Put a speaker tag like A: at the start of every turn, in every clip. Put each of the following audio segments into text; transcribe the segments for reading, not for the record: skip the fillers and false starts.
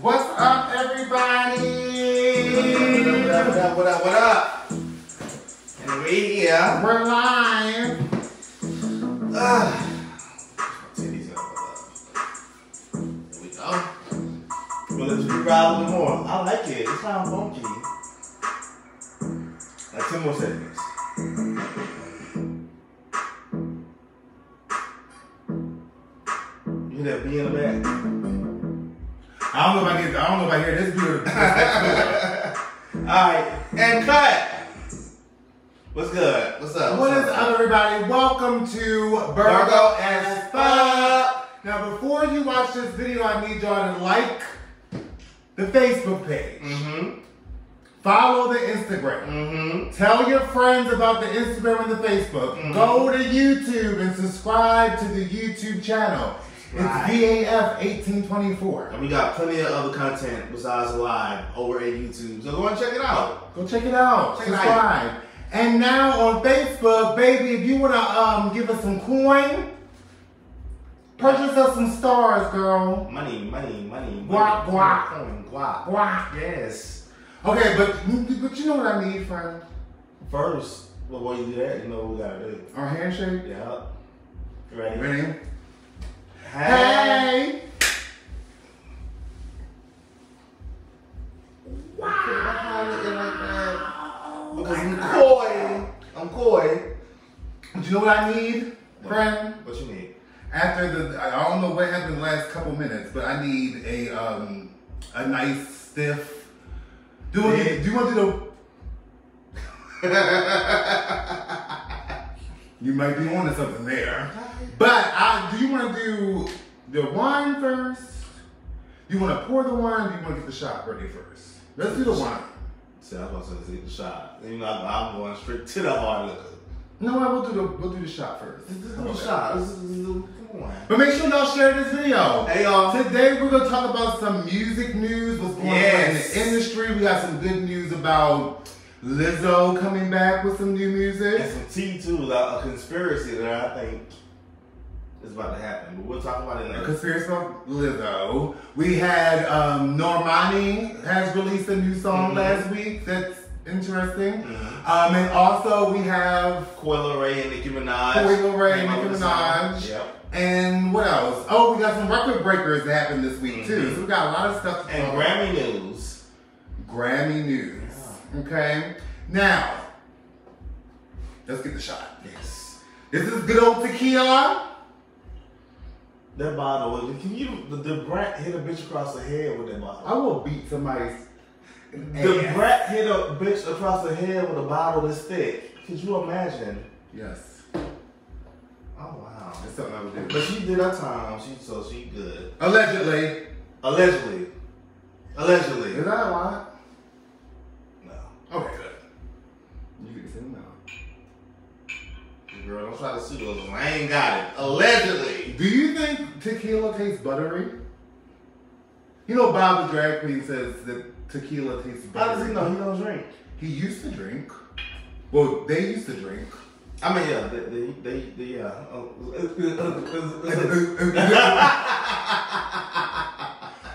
A: What's up, everybody?
B: What up? And we here.
A: We're live.
B: Titties up. There we go. Well, let's re-ride a little more. I like it. It sounds funky. Like 10 more seconds. You hear that bee in the back?
A: I don't know if I hear this good.
B: Alright, and cut! What's good? What's up?
A: What is up, everybody? Welcome to Virgo as Fuck. Now, before you watch this video, I need y'all to like the Facebook page. Follow the Instagram. Tell your friends about the Instagram and the Facebook. Go to YouTube and subscribe to the YouTube channel. It's VAF1824.
B: And we got plenty of other content besides live over at YouTube. So go and check it out.
A: Go check it out. Subscribe. And now on Facebook, baby, if you want to give us some coin, purchase us some stars, girl.
B: Money.
A: Guac.
B: Guac. Yes.
A: Okay, but you know what I need, friend?
B: First, before you do that, you know what we got to do.
A: Our handshake?
B: Yeah. You ready?
A: Ready?
B: Hey!
A: Wow!
B: Because I'm coy.
A: But you know what I need, friend?
B: What you need?
A: After I don't know what happened in the last couple minutes, but I need a nice stiff. Do you want to do the? You might be onto something there. But do you want to do the wine first? Do you want to pour the wine? Or do you want to get the shot ready first? Let's do the wine.
B: See, I was about to say the shot. You know, I'm going straight to the hard liquor.
A: No, we'll do the shot first.
B: This is the shot. Come on.
A: But make sure y'all share this video.
B: Hey y'all.
A: Today we're gonna talk about some music news. What's going on in the industry? We got some good news about Lizzo coming back with some new music.
B: And some tea too, a conspiracy that I think is about to happen. But we'll talk about it later.
A: A conspiracy about Lizzo. We had Normani has released a new song last week. That's interesting. And also we have
B: Coil Ray and Nicki Minaj.
A: Yep. And what else? Oh, we got some record breakers that happened this week too. So we got a lot of stuff to talk about.
B: Grammy news.
A: Grammy news. Yeah. Okay. Now, let's get the shot.
B: Yes.
A: This is good old tequila.
B: That bottle, can you, the brat hit a bitch across the head with that bottle.
A: I will beat somebody's
B: The brat hit a bitch across the head with a bottle this thick. Could you imagine?
A: Yes.
B: Oh wow.
A: That's something I would do.
B: But she did her time. She good.
A: Allegedly.
B: Is
A: that a lie?
B: No.
A: Okay, good. You can say no.
B: Girl, don't try to sue those. I ain't got it. Allegedly.
A: Do you think tequila tastes buttery? You know Bob the drag queen says that tequila tastes buttery.
B: How does he know? He don't drink.
A: He used to drink. Well, they used to drink.
B: I mean, yeah, they yeah.
A: All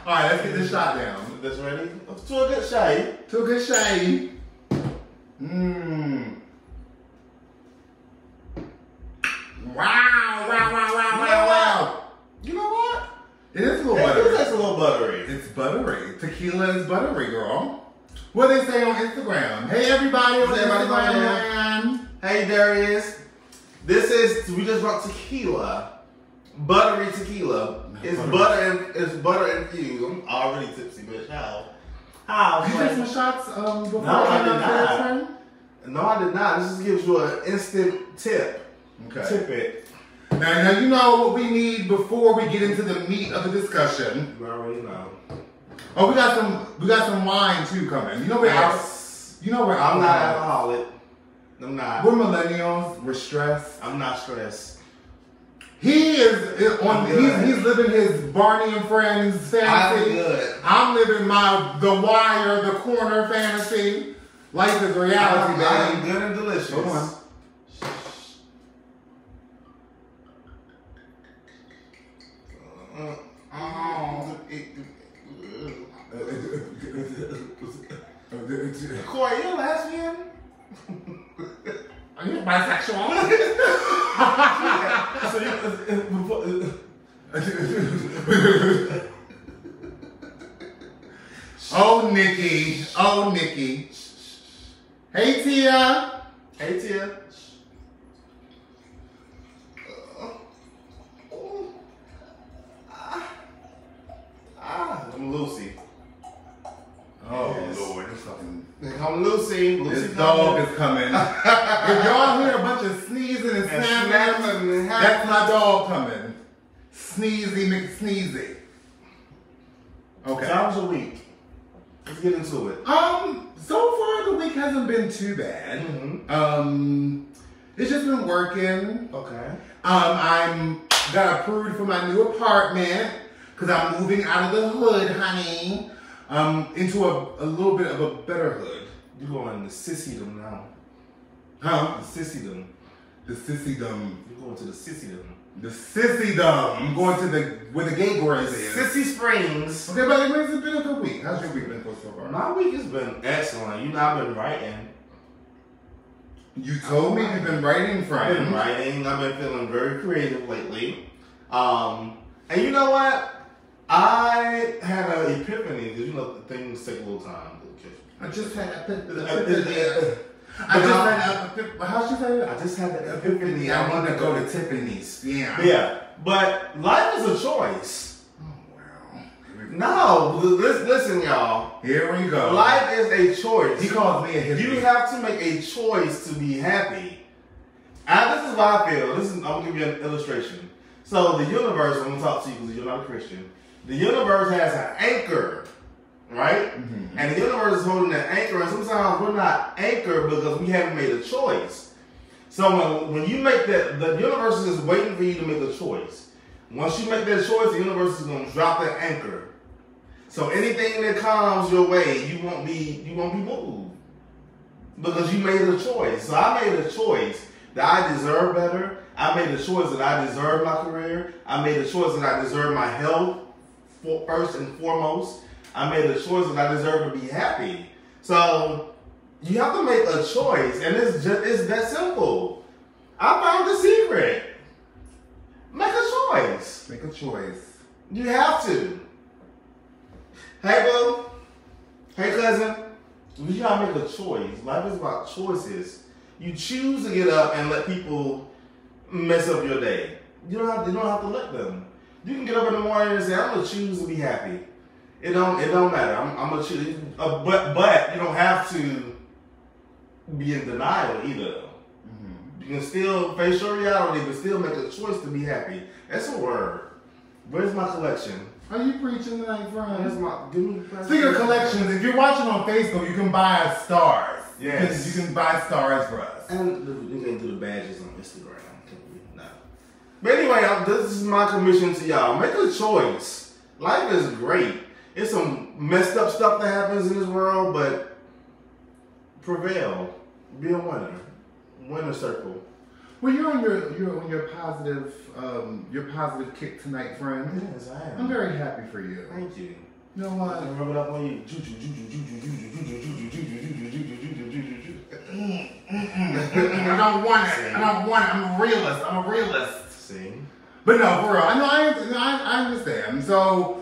A: right, let's get this shot down.
B: That's ready? To a good shade.
A: To a good shade. Mmm. Wow.
B: You know what?
A: It is a little buttery.
B: It's a little buttery.
A: It's buttery. Tequila is buttery, girl. What they say on Instagram. Hey, everybody on Instagram.
B: Hey, Darius. We just brought tequila. Buttery tequila. It's butter infused. I'm already tipsy, bitch. How?
A: Did you take some shots before?
B: No, I did not. No, I did not. This just gives you an instant tip.
A: Okay.
B: Tip it.
A: Now you know what we need before we get into the meat of the discussion.
B: You already know.
A: Oh, we got some wine too coming. You know where
B: I'm not alcoholic. I'm not.
A: We're millennials. We're stressed.
B: I'm not stressed.
A: He is he's living his Barney and Friends fantasy.
B: I'm good.
A: I'm living The Wire, The Corner fantasy. Life is reality, baby.
B: I'm good and delicious.
A: Hold on.
B: Corey, you a lesbian?
A: Are you bisexual? Oh, Nicki. Oh, Nicki. Hey, Tia.
B: Hey, Tia. I'm Lucy.
A: Oh,
B: yes.
A: Lord. It's fucking...
B: I'm Lucy.
A: This dog is coming. If y'all hear a bunch of sneezing and snapping, that's my dog coming. Sneezy McSneezy. Okay.
B: So how was your week? Let's get into it.
A: So far the week hasn't been too bad. It's just been working.
B: Okay.
A: I'm got approved for my new apartment because I'm moving out of the hood, honey. Into a little bit of a better hood.
B: You going to sissydom now?
A: Huh?
B: The sissydom.
A: The sissydom.
B: You're going to the sissydom.
A: The sissydom. I'm going to where the gay girls is.
B: Sissy Springs.
A: Okay, but it's been a good week. How's your week been so far?
B: My week has been excellent. You know, I've been writing.
A: You told me you've been writing, friend.
B: I've been writing. I've been feeling very creative lately. And you know what? I had an epiphany because you know things take a little time.
A: I just had an epiphany. How she say it?
B: I just had an epiphany.
A: I want to go to Tiffany's. Yeah.
B: Yeah. But life is a choice.
A: Oh, wow.
B: No, listen, y'all.
A: Here we go.
B: Life is a choice.
A: He calls me a hippie.
B: You have to make a choice to be happy. And this is what I feel. I'm going to give you an illustration. So the universe, I'm going to talk to you because you're not a Christian. The universe has an anchor, right? Mm-hmm. And the universe is holding that anchor, and sometimes we're not anchored because we haven't made a choice. So when you make that, the universe is just waiting for you to make a choice. Once you make that choice, the universe is going to drop that anchor. So anything that comes your way, you won't be moved because you made a choice. So I made a choice that I deserve better. I made a choice that I deserve my career. I made a choice that I deserve my health. First and foremost, I made a choice that I deserve to be happy. So you have to make a choice, and it's that simple. I found the secret. Make a choice.
A: Make a choice.
B: You have to. Hey, boo. Hey, cousin. You gotta make a choice. Life is about choices. You choose to get up and let people mess up your day. You don't have to let them. You can get up in the morning and say, I'm going to choose to be happy. It don't matter. I'm going to choose. But you don't have to be in denial either. Mm-hmm. You can still face your reality, but still make a choice to be happy. That's a word. Where's my collection?
A: Are you preaching tonight, friend?
B: Speaking
A: of collections, if you're watching on Facebook, you can buy us stars.
B: Yes.
A: You can buy stars for us.
B: And you can do the badges on Instagram. But anyway, this is my commission to y'all. Make a choice. Life is great. It's some messed up stuff that happens in this world, but prevail. Be a winner. Winner circle.
A: Well, you're on your positive kick tonight, friend.
B: Yes, I am.
A: I'm very happy for you.
B: Thank you.
A: You know what?
B: I can rub it up on you.
A: I don't want it. I'm a realist.
B: See?
A: But no, for real. I understand. So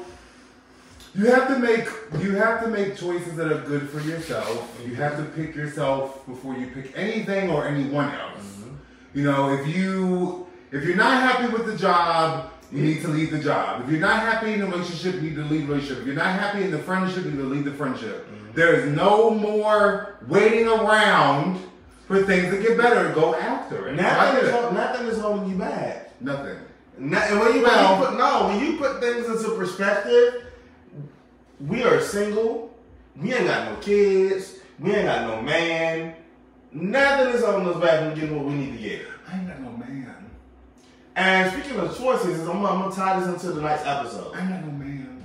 A: you have to make choices that are good for yourself. You have to pick yourself before you pick anything or anyone else. Mm-hmm. You know, if you're not happy with the job, you need to leave the job. If you're not happy in the relationship, you need to leave the relationship. If you're not happy in the friendship, you need to leave the friendship. Mm-hmm. There is no more waiting around for things to get better. Go after it.
B: Nothing is holding you back.
A: Nothing.
B: And when you put things into perspective, we are single. We ain't got no kids. We ain't got no man. Nothing is holding us back from getting what we need to get.
A: I ain't got no man.
B: And speaking of choices, I'm gonna tie this into the next episode.
A: I ain't got no man.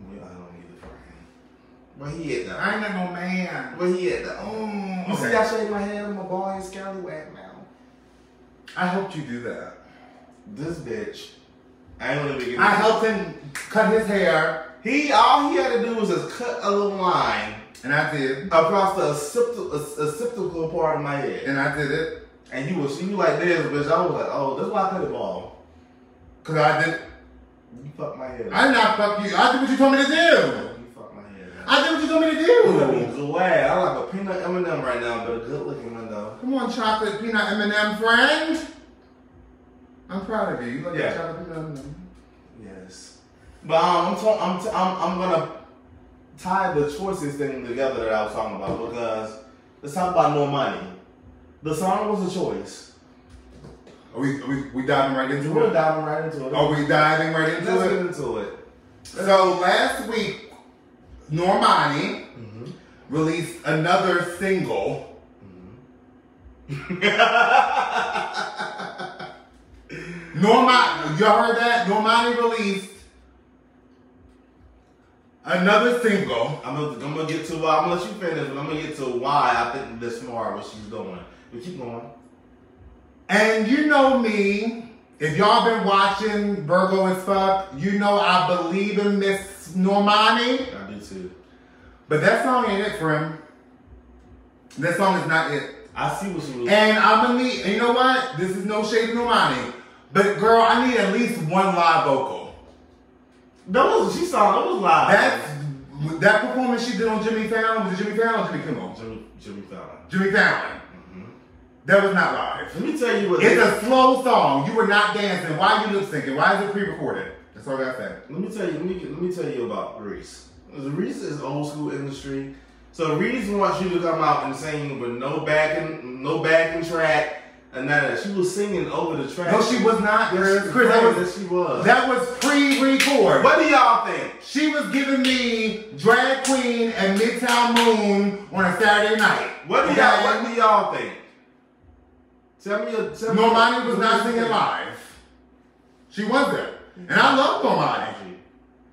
B: Well, I don't either for him. Where he at though?
A: I ain't got no man.
B: Where he at though? You see I shake my head, my boy is scallywag now.
A: I helped you do that.
B: This bitch. I ain't gonna be getting
A: I helped him cut his hair.
B: All he had to do was just cut a little line.
A: And I did.
B: Across the occipital part of my head.
A: And I did it.
B: And you like this, bitch. I was like, oh, that's why I cut it ball.
A: Cause I did.
B: You fucked my head up.
A: I did not fuck you. I did what you told me to do.
B: You fucked my head up.
A: I did what you told me to do.
B: I'm glad. I like a peanut M&M right now, but a good looking one though.
A: Come on, chocolate peanut M&M friend. I'm proud of you. You like that chocolate peanut M&M?
B: Yes. But I'm gonna tie the choices thing together that I was talking about because let's talk about Normani. The song was a choice.
A: Are we diving right into it?
B: We're diving right into it.
A: Are we diving right into
B: Let's
A: it?
B: get into it.
A: So last week, Normani released another single. Normani, you heard that? Normani released another single.
B: I'm gonna get to. I'm gonna let you finish, but I'm gonna get to why I think this smart what she's doing. But keep going.
A: And you know me, if y'all been watching Virgo as fuck, you know I believe in Miss Normani.
B: I do too.
A: But that song ain't it for him. That song is not it.
B: I see what she was.
A: And I'm gonna need. And you know what? This is no shade to Normani, but girl, I need at least one live vocal.
B: She sang. That was live.
A: That performance she did on Jimmy Fallon, was it Jimmy Fallon or Jimmy Kimmel?
B: Jimmy Fallon.
A: Jimmy Fallon. That was not live.
B: Let me tell you what.
A: It's a slow song. You were not dancing. Why are you lip syncing? Why is it pre-recorded? That's all I gotta say.
B: Let me tell you about Reese. Reese is old school industry. So Reese wants you to come out and sing with no backing track. And that she was singing over the track.
A: No, she was not, Chris.
B: She was.
A: That was pre-record.
B: What do y'all think?
A: She was giving me Drag Queen and Midtown Moon on a Saturday night.
B: What do y'all think?
A: Normani was not singing live. She wasn't. And I love Normani.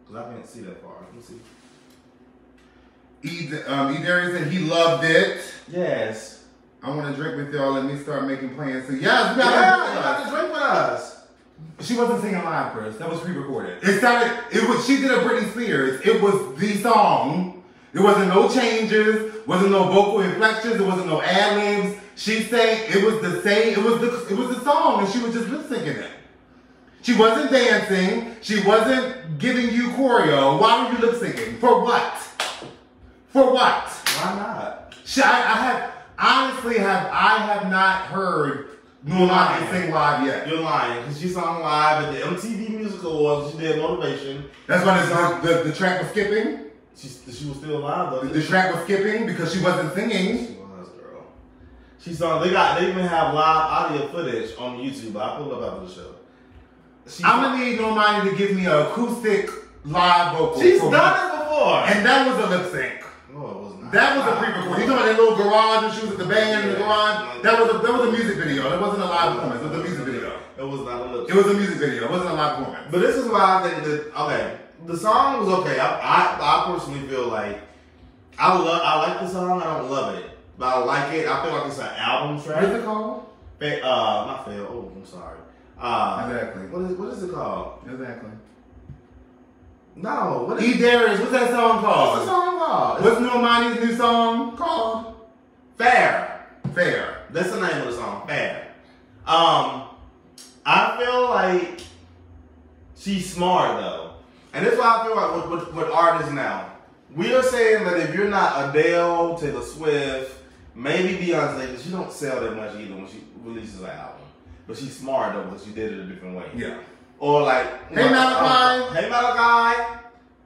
B: Because I can't see that far. Let me see.
A: Darius said he loved it.
B: Yes.
A: I want to drink with y'all. Let me start making plans. So yes, you
B: got to drink with us.
A: She wasn't singing live, Chris. That was pre-recorded. She did a Britney Spears. It was the song. There wasn't no changes. Wasn't no vocal inflections. There wasn't no ad-libs. She sang, it was the same, it was the song, and she was just lip syncing it. She wasn't dancing. She wasn't giving you choreo. Why were you lip syncing? For what? For what?
B: Why not?
A: I have not heard Normani sing live yet.
B: You're lying, because she sang live at the MTV Music Awards. She did Motivation.
A: That's when the track was skipping.
B: She was still alive though.
A: The track was skipping because she wasn't singing.
B: She saw they even have live audio footage on YouTube. I pulled up after the show.
A: I'm gonna need Normani to give me an acoustic live vocal.
B: She's done it before,
A: and that was a lip sync.
B: No, it was not.
A: That was a pre-record. You talking about that little garage and she was at the band in the garage? That was a music video. That wasn't a live performance. It was a music video.
B: It was not a lip sync.
A: It was a music video. It wasn't a live performance.
B: But this is why I think that the song was okay. I personally feel like I like the song. I don't love it. But I like it. I feel like it's an album track.
A: What is it called?
B: Not Fail. Oh, I'm sorry.
A: Exactly.
B: What is it called?
A: Exactly.
B: No.
A: Darius, what's that song called?
B: What's the song called?
A: What's Normani's new song called?
B: Fair.
A: Fair.
B: That's the name of the song. Fair. I feel like she's smart though, and that's why I feel like with artists now. We are saying that if you're not Adele, Taylor Swift, maybe Beyonce, because she don't sell that much either when she releases an album. But she's smart though, because she did it a different way.
A: Yeah.
B: Or like,
A: hey Malachi.
B: Hey Malachi.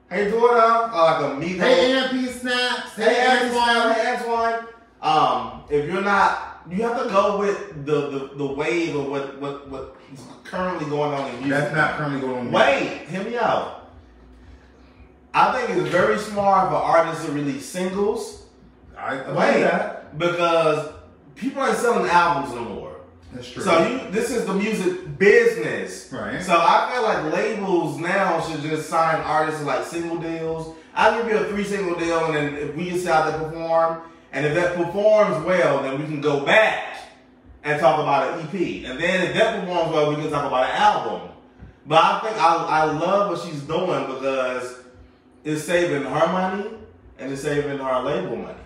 B: Hey daughter. Or like a Migos.
A: Hey AMP Snaps.
B: Hey Antoine. Hey Antoine. If you're not You have to go with the wave of what's currently going on in music.
A: That's not currently going on.
B: Wait, hear me out. I think it's very smart for artists to release singles.
A: I like that.
B: Because people aren't selling albums no more.
A: That's true.
B: So this is the music business.
A: Right.
B: So I feel like labels now should just sign artists to like single deals. I'll give you a 3 single deal, and then if we decide to perform, and if that performs well, then we can go back and talk about an EP. And then if that performs well, we can talk about an album. But I think I love what she's doing because it's saving her money and it's saving her label money.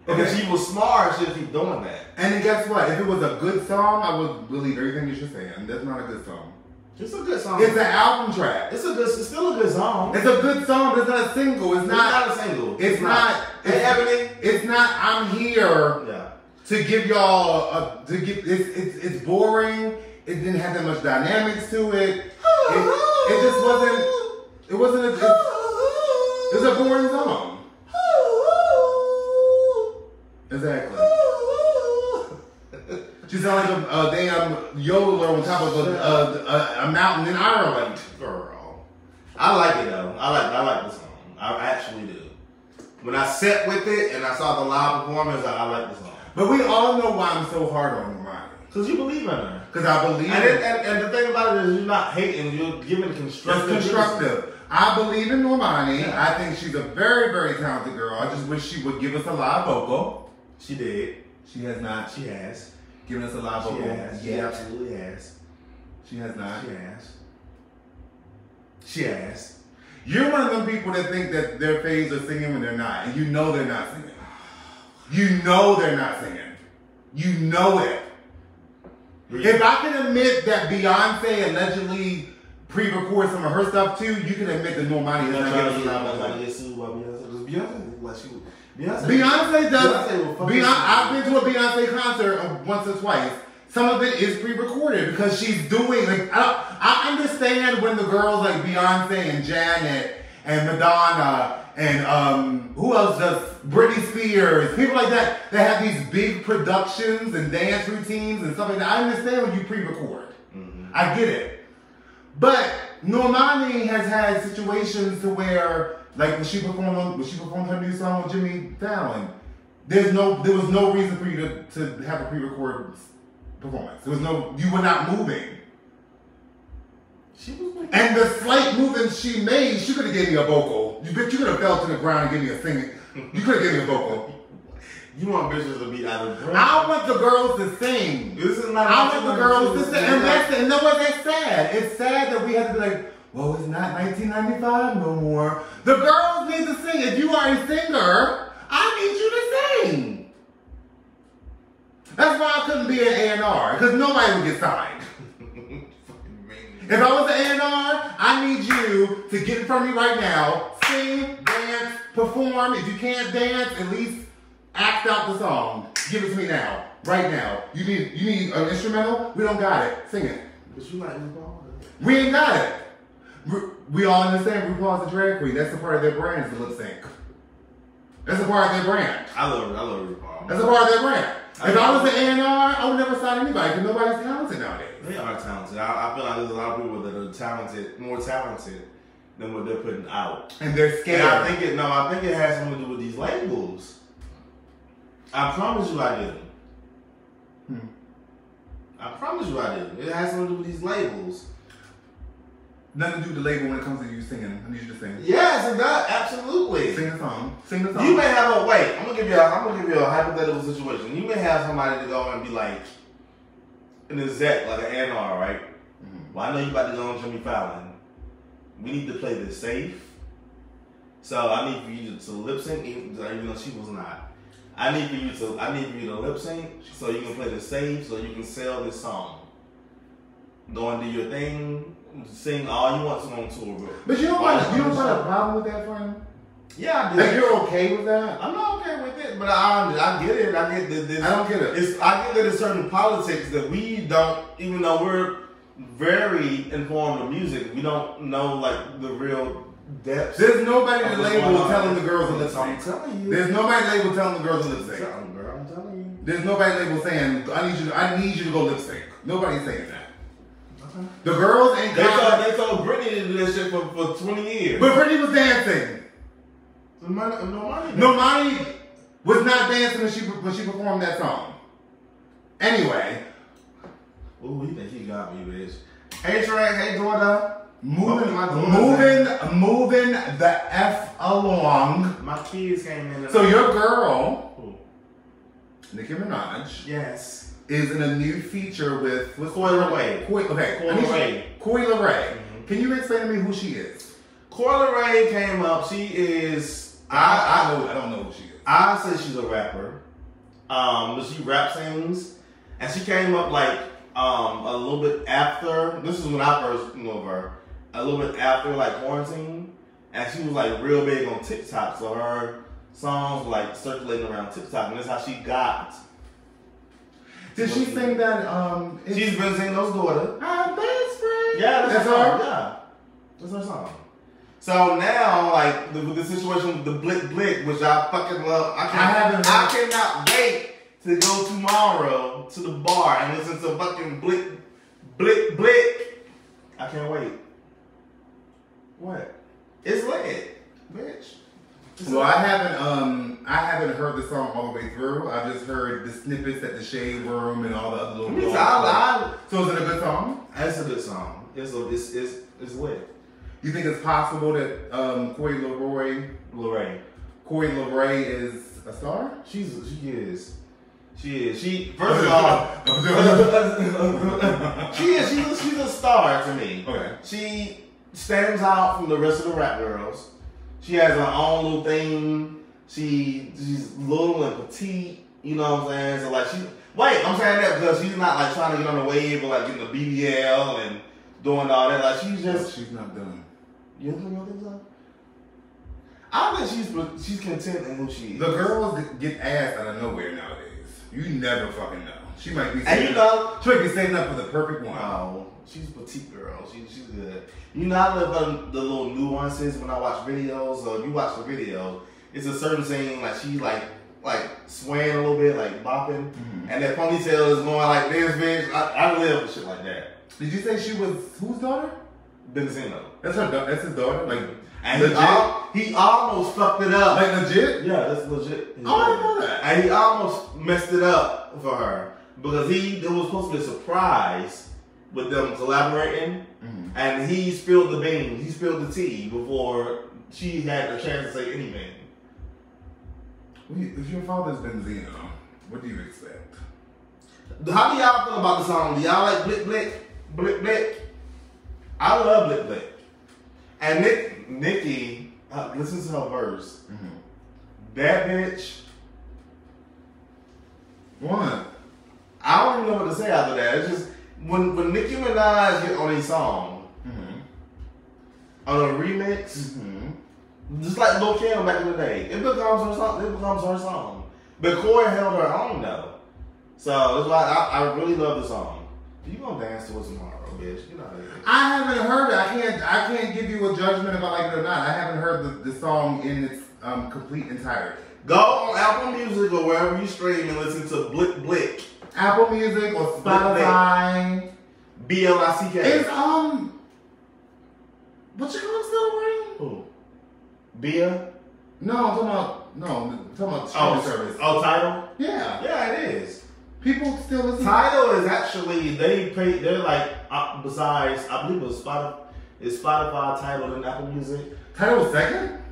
B: And if she was smart, she'd keep doing that.
A: And then guess what? If it was a good song, I would believe everything you're saying. That's not a good song.
B: It's a good song.
A: It's an album track.
B: It's still a good song.
A: It's a good song, but it's not a single. It's not
B: a single.
A: It's not.
B: Hey, Ebony.
A: It's not. I'm here to give y'all It's boring. It didn't have that much dynamics to it. It just wasn't. It wasn't a. It was a boring song. Exactly. She sounded like a damn yodeler on top of a mountain in Ireland.
B: Girl, I like it though. I like the song. I actually do. When I sat with it and I saw the live performance, I like the song.
A: But we all know why I'm so hard on Normani.
B: Because you believe in her.
A: Because I believe
B: and the thing about it is you're not hating, you're giving constructive.
A: It's constructive. I believe in Normani. Yeah. I think she's a very, very talented girl. I just wish she would give us a live vocal.
B: She did.
A: She has not.
B: She has.
A: Given us a live vocal.
B: She has. She absolutely has.
A: She has not.
B: She has. She has.
A: You're one of them people that think that their faves are singing when they're not. And you know they're not singing. You know they're not singing. You know it. Yeah. If I can admit that Beyonce allegedly pre-record some of her stuff too, you can admit that Normani is not getting a live vocal. Beyonce does. I've been to a Beyonce concert once or twice. Some of it is pre-recorded because she's doing like I understand when the girls like Beyonce and Janet and Madonna and who else does Britney Spears, people like that have these big productions and dance routines and stuff like that. I understand when you pre-record. Mm-hmm. I get it, but Normani has had situations to where. Like when she performed her new song with Jimmy Fallon, there was no reason for you to have a pre-recorded performance. You were not moving.
B: She was moving.
A: And the slight movements she made, she could have gave me a vocal. You could have fell to the ground and gave me a singing. You could have gave me a vocal.
B: You want bitches to be out of breath.
A: I want the girls to sing.
B: This is not.
A: I want the girls to sing. And know what? That's sad. It's sad that we have to be like, well, it's not 1995 no more. The girls need to sing. If you are a singer, I need you to sing. That's why I couldn't be an A&R, because nobody would get signed. If I was an A&R, I need you to get in front of me right now, sing, dance, perform. If you can't dance, at least act out the song. Give it to me now, right now. You need an instrumental? We don't got it. Sing it.
B: But you like RuPaul.
A: We ain't got it. We all understand RuPaul's a drag queen. That's a part of their brand is the lip sync. That's a part of their brand.
B: I love RuPaul.
A: That's a part of their brand. If I was an A&R, I would never sign anybody because nobody's talented nowadays.
B: They are talented. I feel like there's a lot of people that are talented, more talented than what they're putting out.
A: And they're scared.
B: And I think it has something to do with these labels. I promise you I didn't. I promise you I didn't. It has something to do with these labels.
A: Nothing to do with the label when it comes to you singing. I need you to sing.
B: Yes, it does. Absolutely.
A: Sing a song. Sing the song.
B: You may have I'm gonna give you a hypothetical situation. You may have somebody to go and be like an exec, like an A&R, right? Mm-hmm. Well, I know you about to go on Jimmy Fallon. We need to play this safe. So I need for you to lip sync, even though she was not. I need for you to lip sync so you can play this safe, so you can sell this song. Go and do your thing. Sing all you want to on tour, bro.
A: But you don't find a problem with that, friend?
B: Yeah, I do.
A: Like you're okay with that?
B: I'm not okay with it, but I get it. I get that.
A: I don't get it.
B: I get that there's certain politics that we don't, even though we're very informed of music, we don't know like the real depths.
A: There's nobody in the label telling the girls to lip sync.
B: I'm telling you.
A: There's nobody in the label telling the girls to lip sync.
B: I'm telling you.
A: There's nobody label saying I need you to go lip sync. Nobody's saying that. Okay. The girls ain't.
B: They told Britney to do this shit for 20 years.
A: But Britney was dancing. Normani was not dancing when she performed that song. Anyway.
B: Ooh, you think he got me, bitch? Hey Trey, hey Jordan.
A: Moving the F along.
B: My kids came in.
A: So your girl, Nicki Minaj,
B: yes,
A: is in a new feature with
B: Coi Leray.
A: Coi Leray. Can you explain to me who she is?
B: Coi Leray came up. She is.
A: I don't know who she is.
B: I say she's a rapper. But she rap sings, and she came up like a little bit after. This is when I first knew of her. A little bit after like quarantine, and she was like real big on TikTok. So her songs were like circulating around TikTok, and that's how she got.
A: Did she sing that?
B: She's been singing those daughter.
A: Our best friend.
B: Yeah, that's her song. Yeah, that's her song. So now, like with the situation with the Blick, which I fucking love, I cannot wait to go tomorrow to the bar and listen to fucking Blick. I can't wait. What? It's lit, bitch.
A: Well, I haven't heard the song all the way through. I just heard the snippets at the Shade Room and all the other little. So is it a good song?
B: It's a good song. It's lit.
A: You think it's possible that Coi Leray is a star?
B: She is. First of all, she's a star to me. Okay. She stands out from the rest of the rap girls. She has her own little thing. She's little and petite. You know what I'm saying? So like I'm saying that because she's not like trying to get on the wave or like getting the BBL and doing all that. Like she's
A: not done.
B: You don't think so? I think she's content in who she is.
A: The girls get ass out of nowhere nowadays. You never fucking know. She might be saving up for the perfect one.
B: Oh, she's a petite girl. She's good. You know, I love the little nuances when I watch videos. So if you watch the video, it's a certain scene like she like swaying a little bit, like bopping, and that ponytail is going like this, bitch. I live for shit like that.
A: Did you say she was whose daughter?
B: Benzino.
A: That's his daughter. Like,
B: and he almost fucked it up.
A: Like legit?
B: Yeah, that's legit.
A: Oh, I didn't know that.
B: And he almost messed it up for her because it was supposed to be a surprise with them collaborating, and he spilled the beans. He spilled the tea before she had a chance to say anything.
A: If your father's Benzino, what do you expect?
B: How do y'all feel about the song? Do y'all like Blick? I love Blick. And Nicki, listen to her verse. That bitch.
A: What?
B: I don't even know what to say after that. It's just when Nicki Minaj get on a song, on a remix, just like Lil Kim back in the day, it becomes her song. But Coi held her own though. So that's why I really love the song. You gonna dance to it tomorrow, bitch? You know how it is.
A: I haven't heard it. I can't give you a judgment if I like it or not. I haven't heard the song in its complete entirety.
B: Go on Apple Music or wherever you stream and listen to Blick.
A: Apple Music or Spotify.
B: BLICK.
A: Is what you call still around?
B: Who? Bia?
A: No, I'm talking about streaming service.
B: Oh, Tidal?
A: Yeah.
B: Yeah, it is.
A: People still listen.
B: Tidal is actually they're like besides I believe it was Spotify, Tidal, and Apple Music.
A: Tidal was second?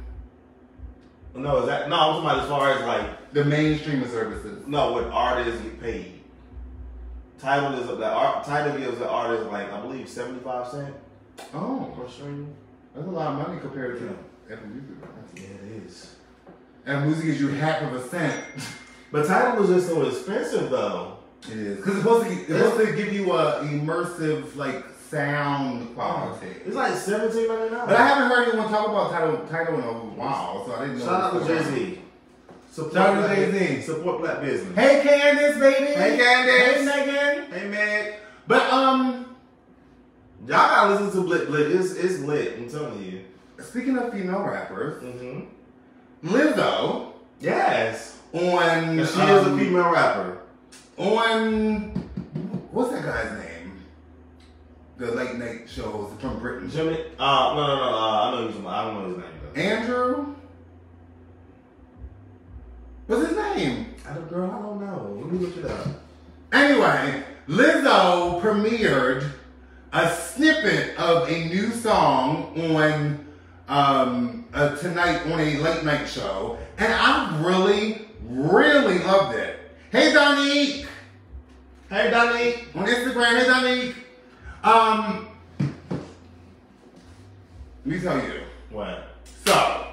B: No, I'm talking about as far as like
A: the main streaming services.
B: No, what artists get paid. Tidal gives the artist like I believe 75 cents.
A: Oh,
B: per stream.
A: That's a lot of money compared to Apple Music.
B: Yeah, it is.
A: Apple Music gives you half of a cent.
B: But Tidal was just so expensive though.
A: It is because it's supposed to give you a immersive like sound quality.
B: It's like $17.99.
A: But I haven't heard anyone talk about Tidal in a while, so I didn't know.
B: Shout out to Jay-Z.
A: Shout out to Jay-Z.
B: Support black business.
A: Hey Candace, baby.
B: Hey Candace.
A: Hey Megan.
B: Hey Meg.
A: But
B: y'all gotta listen to Blick. It's lit. I'm telling you.
A: Speaking of female rappers, Lizzo.
B: Yes.
A: On
B: she is a female rapper.
A: on, what's that guy's name? The late night shows from Britain.
B: Jimmy? No. I know he's. I don't know his name though.
A: Andrew? What's his name?
B: I don't know. Let me look it up.
A: Anyway, Lizzo premiered a snippet of a new song on tonight on a late night show, and I really, really loved it. Hey, Donique.
B: Hey, Donique.
A: On Instagram, hey, Donique. Let me tell you.
B: What?
A: So,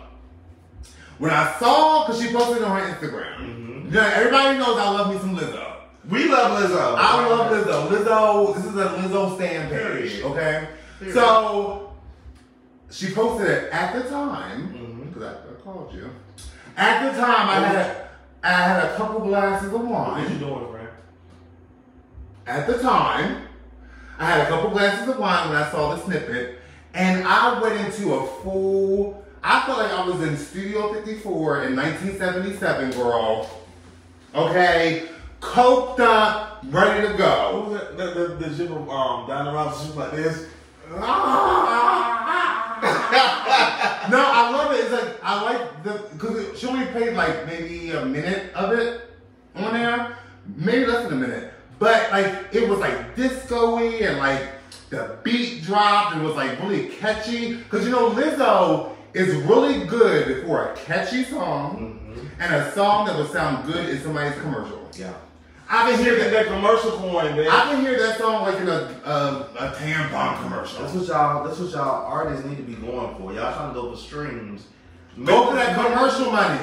A: when I saw, because she posted on her Instagram, you know, everybody knows I love me some Lizzo.
B: We love Lizzo.
A: I love Lizzo. Lizzo, this is a Lizzo stan page, okay? So, she posted it at the time, because I called you. At the time, I had a couple glasses of wine.
B: What you doing, friend?
A: At the time, I had a couple glasses of wine when I saw the snippet, and I went into a full, I felt like I was in Studio 54 in 1977, girl. Okay? Coked up, ready to go.
B: What was it? The shit from Donna Ross, shit like this?
A: No, I love it. It's like, I like because she only played like maybe a minute of it on there. Maybe less than a minute. But like, it was like disco-y and like the beat dropped and was like really catchy. Because you know, Lizzo is really good for a catchy song and a song that would sound good in somebody's commercial.
B: Yeah.
A: I've been hearing
B: that commercial coin, man.
A: I've been hearing that song like in a tampon commercial.
B: That's what y'all artists need to be going for. Y'all trying to go for streams.
A: Go for that commercial money.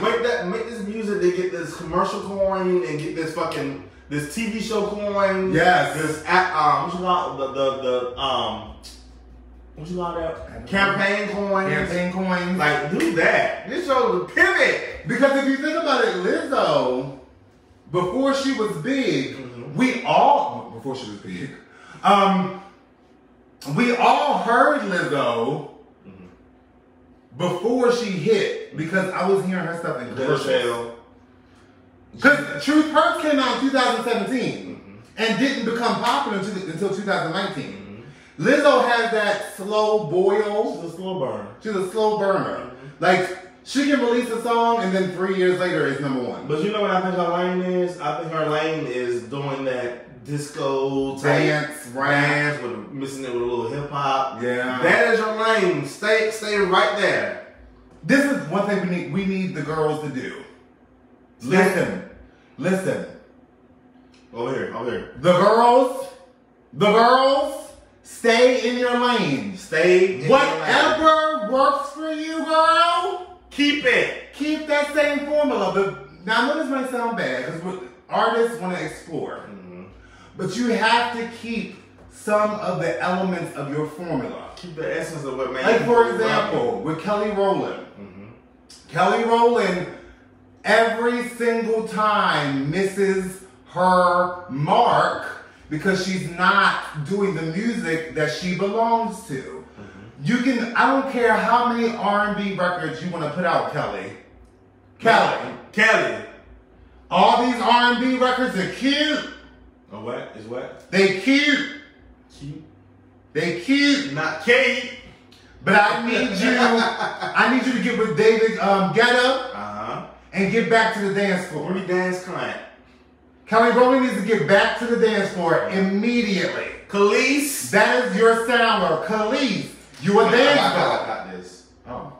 B: Make this music to get this commercial coin and get this fucking this TV show coin.
A: Yes.
B: This what you call what you call that? Campaign coins.
A: Campaign coins.
B: Like do that. This show the pivot.
A: Because if you think about it, Lizzo, before she was big, we all heard Lizzo before she hit, because I was hearing her stuff in commercials. Because Truth Hurts came out in 2017 and didn't become popular until 2019. Lizzo has that slow boil.
B: She's a slow burner.
A: She's a slow burner. Like, she can release a song and then 3 years later it's #1.
B: But you know what I think her lane is? I think her lane is doing that disco
A: dance,
B: with mixing it with a little hip hop.
A: Yeah.
B: That is your lane. Stay right there.
A: This is one thing we need the girls to do. Listen.
B: Over here.
A: The girls, stay in your lane.
B: Stay in your lane.
A: Whatever works for you, girl.
B: Keep it.
A: Keep that same formula. But now I know this might sound bad because artists want to explore. But you have to keep some of the elements of your formula.
B: Keep the essence of what made.
A: Like for example, with Kelly Rowland. Kelly Rowland, every single time misses her mark because she's not doing the music that she belongs to. You can, I don't care how many R&B records you want to put out, Kelly. All these R&B records are cute.
B: Oh, what? Is what?
A: They cute. They cute.
B: Not Kate.
A: But I need you to get with David Guetta and get back to the dance floor.
B: Every dance client.
A: Kelly Rowland needs to get back to the dance floor immediately.
B: Khalees.
A: That is your sound. Khalees. You a dancer.
B: I got this.
A: Oh.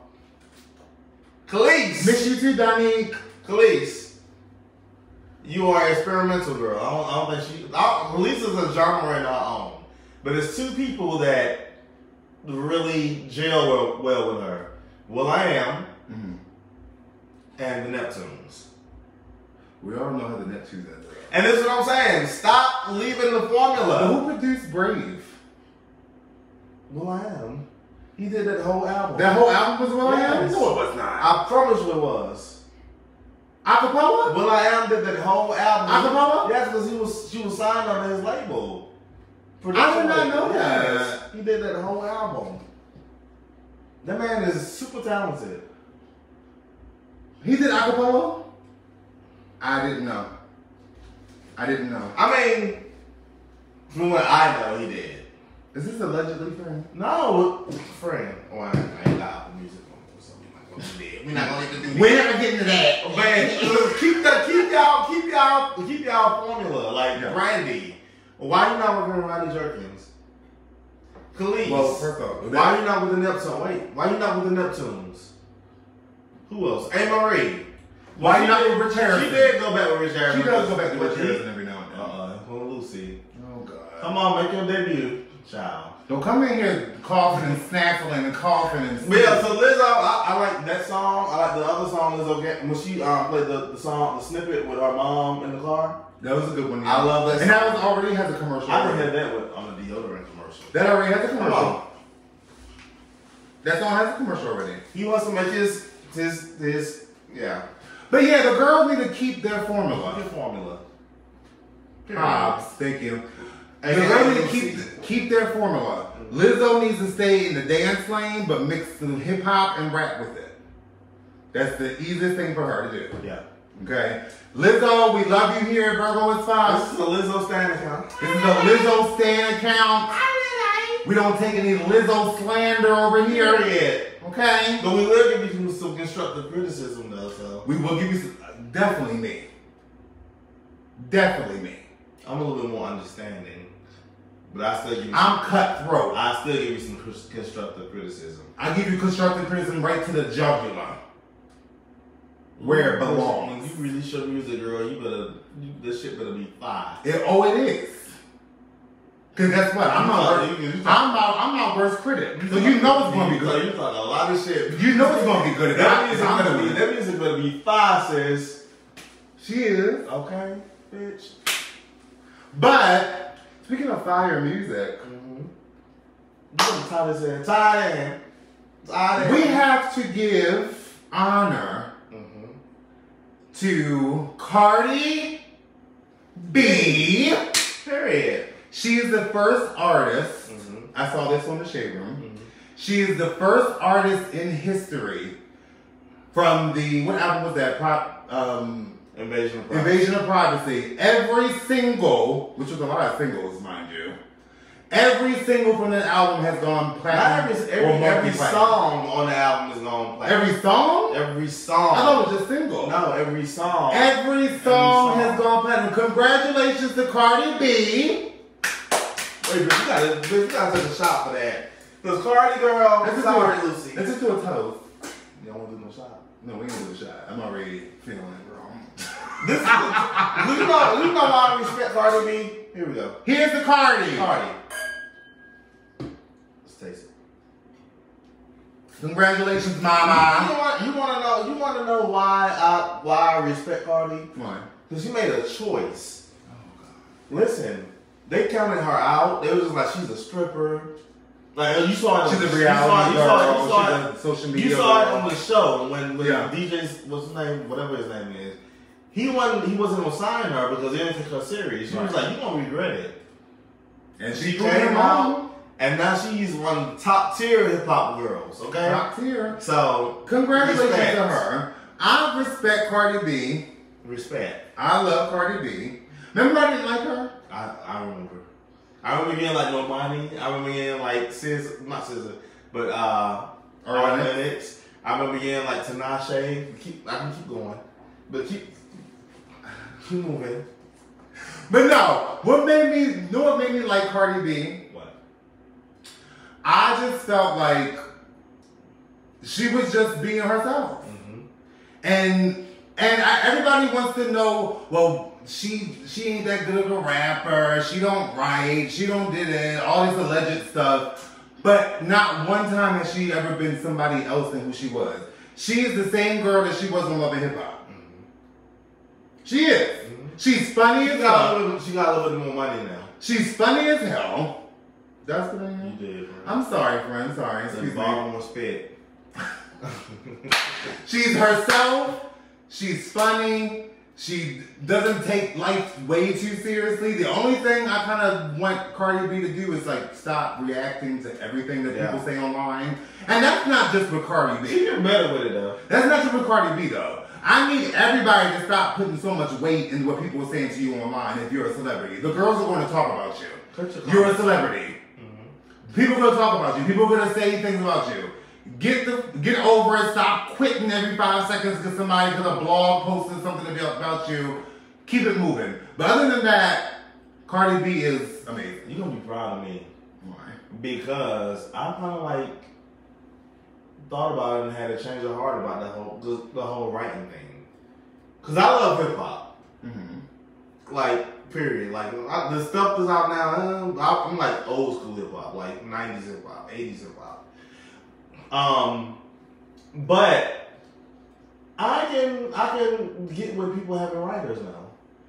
B: Khalees.
A: Miss you too, Donique.
B: Khalees. You are an experimental girl. I don't think Khalees is a genre in our own. But it's two people that really gel well with her. will.i.am and the Neptunes.
A: We all know how the Neptunes are.
B: And this is what I'm saying. Stop leaving the formula.
A: But who produced Brave?
B: will.i.am. He did that whole album.
A: That whole album was will.i.am?
B: Yes.
A: No, it was not.
B: I promise you it was.
A: Acapella?
B: will.i.am did that whole album.
A: Acapella?
B: Yes, because she was signed under his label.
A: I did not know that.
B: He did that whole album. That man is super talented.
A: He did acapella? I didn't know. I didn't know.
B: I mean, from what I know, he did.
A: Is this allegedly friend?
B: No, friend. Oh, I ain't got Apple Music on, so we're not gonna let them do that.
A: We're not gonna get into that.
B: Man, keep y'all formula like Brandy. Why you not with Ronnie Jerkins? Khalees.
A: Well, first off,
B: why you not with the Neptunes? Wait, why you not with the Neptunes? Who else? A-Marie.
A: Why you not with Rich Harrison?
B: She did go back with Rich Harrison.
A: She does go back to Rich Harrison every now and then.
B: Lucy.
A: Oh God.
B: Come on, make your debut, child.
A: Don't come in here coughing and snaffling and coughing and.
B: Yeah, so Lizzo, I like that song. I like the other song Lizzo when she played the song, the snippet with her mom in the car.
A: That was a good one. Yeah.
B: I love that song.
A: And that was already has a commercial.
B: I didn't have that on the deodorant commercial.
A: That already has a commercial. That song has a commercial already.
B: He wants to make his yeah.
A: But yeah, the girls need to keep their formula.
B: Keep your formula.
A: Hobbs, thank you. The girls need to keep their formula. Lizzo needs to stay in the dance lane, but mix some hip hop and rap with it. That's the easiest thing for her to do.
B: Yeah.
A: Okay. Lizzo, we love you here at Virgo is Fine.
B: This is a Lizzo stan account.
A: This is a Lizzo stan account. We don't take any Lizzo slander over here.
B: Yet.
A: Okay?
B: But we will give you some constructive criticism though, so.
A: We will give you some, definitely me. Definitely me.
B: I'm a little bit more understanding. But I still give you
A: I'm cutthroat.
B: I still give you some constructive criticism.
A: I give you constructive criticism right to the jugular. Where it belongs.
B: When you release your music, girl, this shit better be fire.
A: It is. Cause guess what? I'm not worst critic. So you know it's gonna be good.
B: You talk a lot of shit.
A: You know it's gonna be good.
B: That means it's gonna be fire, sis.
A: She is.
B: Okay, bitch.
A: But speaking of fire music, we have to give honor to Cardi B.
B: Period.
A: She is the first artist. I saw this on the Shade Room. She is the first artist in history from the, what album was that?
B: Invasion of Privacy.
A: Invasion of Privacy. Every single, which was a lot of singles, mind you. Every single from that album has gone platinum.
B: Every song on the album has gone platinum.
A: Every song?
B: Every song.
A: I thought it was just single.
B: No, every song.
A: Every song has gone platinum. Congratulations to Cardi B.
B: Wait, but you gotta take a shot for that. Because Cardi girl, sorry, Lucy.
A: Let's just do a toast.
B: You don't want to do no shot?
A: No, we ain't gonna do a shot. I'm already feeling it, bro.
B: You know why I respect Cardi B? Here we go.
A: Here's the Cardi.
B: Let's taste it.
A: Congratulations, mama.
B: You want to know why I respect Cardi?
A: Why?
B: Because she made a choice. Oh God. Listen, they counted her out. They was just like, she's a stripper. Like you saw it.
A: She's a reality girl. Social media.
B: You saw it on the show when DJ's what's his name, whatever his name is. He wasn't gonna sign her because they didn't take her serious. She was like, "You gonna regret it."
A: And she came out,
B: and now she's one of the top tier hip hop girls. Okay,
A: top tier.
B: So
A: congratulations to her. I respect Cardi B.
B: Respect.
A: I love Cardi B. Remember I didn't like her.
B: I remember. I remember getting like Normani. I remember getting like not SZA, but Lennox. I remember getting like Tinashe. I can keep going, but keep moving.
A: But no, what made me like Cardi B?
B: What?
A: I just felt like she was just being herself, and everybody wants to know, well, she ain't that good of a rapper. She don't write. She don't do that. All this alleged stuff. But not one time has she ever been somebody else than who she was. She is the same girl that she was on Love and Hip Hop. She is. She's funny as hell.
B: She got a little bit more money now.
A: She's funny as hell. That's what I mean?
B: You did. Right?
A: I'm sorry, friend. Sorry. Excuse me.
B: More spit.
A: She's herself. She's funny. She doesn't take life way too seriously. The only thing I kind of want Cardi B to do is like stop reacting to everything that people say online. And that's not just with Cardi B.
B: She get better with it though.
A: That's not just with Cardi B though. I need everybody to stop putting so much weight in what people are saying to you online if you're a celebrity. The girls are going to talk about you. You're a celebrity. People are going to talk about you. People are going to say things about you. Get over it. Stop quitting every 5 seconds because a blog posted something about you. Keep it moving. But other than that, Cardi B is amazing.
B: You're going to be proud of me.
A: Why?
B: Because I kind of like thought about it and had a change of heart about the whole writing thing. Because I love hip hop. Mm-hmm. Like, period. Like, the stuff that's out now, I'm like old school hip hop, like 90s hip hop, 80s hip hop. But I can get where people having writers now.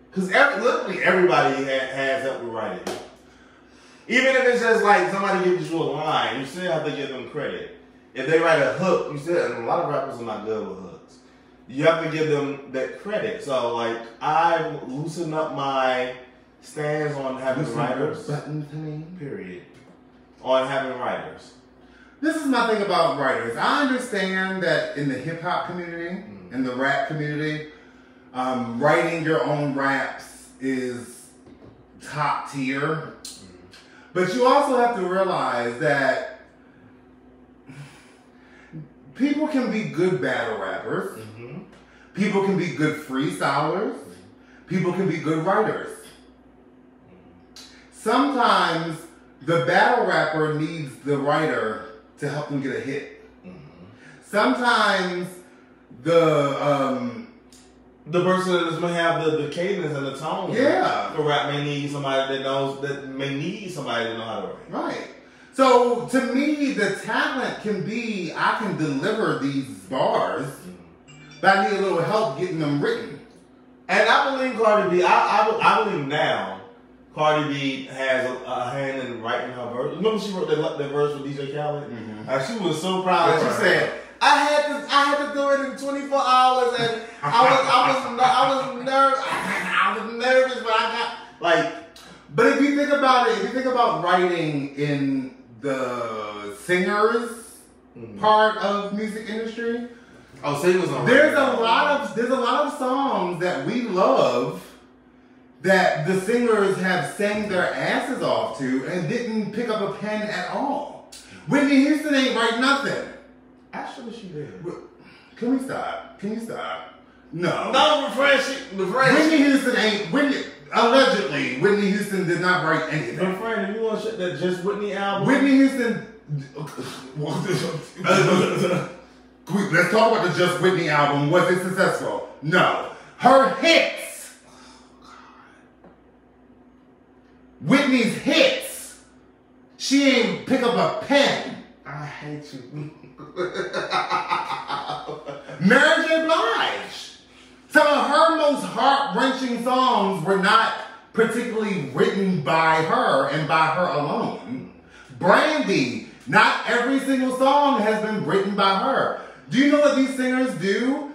B: Because literally everybody has help with writing. Even if it's just like somebody gives you a line, you still have to give them credit. If they write a hook, you still, and a lot of rappers are not good with hooks. You have to give them that credit. So like I loosened up my stance on having writers. Period. On having writers.
A: This is my thing about writers. I understand that in the hip hop community, in the rap community, writing your own raps is top tier. But you also have to realize that people can be good battle rappers. Mm-hmm. People can be good freestylers. People can be good writers. Sometimes the battle rapper needs the writer to help them get a hit. Mm-hmm. Sometimes the person that is going to have the cadence and the tone. Yeah. The rap may need somebody that know how to write. Right. So to me, the talent can be, I can deliver these bars, but I need a little help getting them written.
B: And I believe Cardi B, I believe now, Cardi B has a hand in writing her verse. Remember she wrote the verse with DJ Khaled? Mm-hmm. She was so proud. She said, I had to do it in 24 hours, and I was nervous, but I got like.
A: But if you think about it, if you think about writing in the singers part of music industry,
B: singers.
A: There's a lot of songs that we love that the singers have sang their asses off to and didn't pick up a pen at all. Whitney Houston ain't write nothing.
B: Actually, she did.
A: Can we stop? Can you stop? No.
B: No, refresh.
A: Whitney Houston ain't. Allegedly, Whitney Houston did not write anything.
B: My friend, if you want to shut that Just Whitney album.
A: Whitney Houston. Let's talk about the Just Whitney album. Was it successful? No. Her hits. Whitney's hits. She ain't pick up a pen.
B: I hate you.
A: Mary J. Blige. Some of her most heart-wrenching songs were not particularly written by her and by her alone. Brandy, not every single song has been written by her. Do you know what these singers do?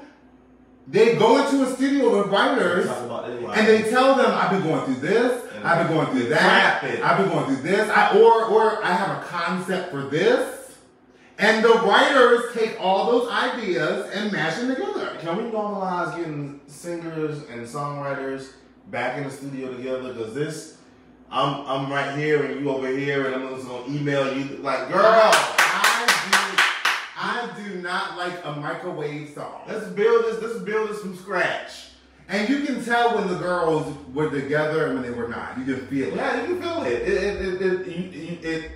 A: They go into a studio with writers and they tell them, I've been going through this, I've been going through that, I've been going through this, or I have a concept for this. And the writers take all those ideas and mash them together.
B: Can we normalize getting singers and songwriters back in the studio together? Because I'm right here and you over here, and I'm just gonna email you like, girl.
A: I do not like a microwave song.
B: Let's build this from scratch.
A: And you can tell when the girls were together and when they were not. You can feel it.
B: Yeah, you can feel it. It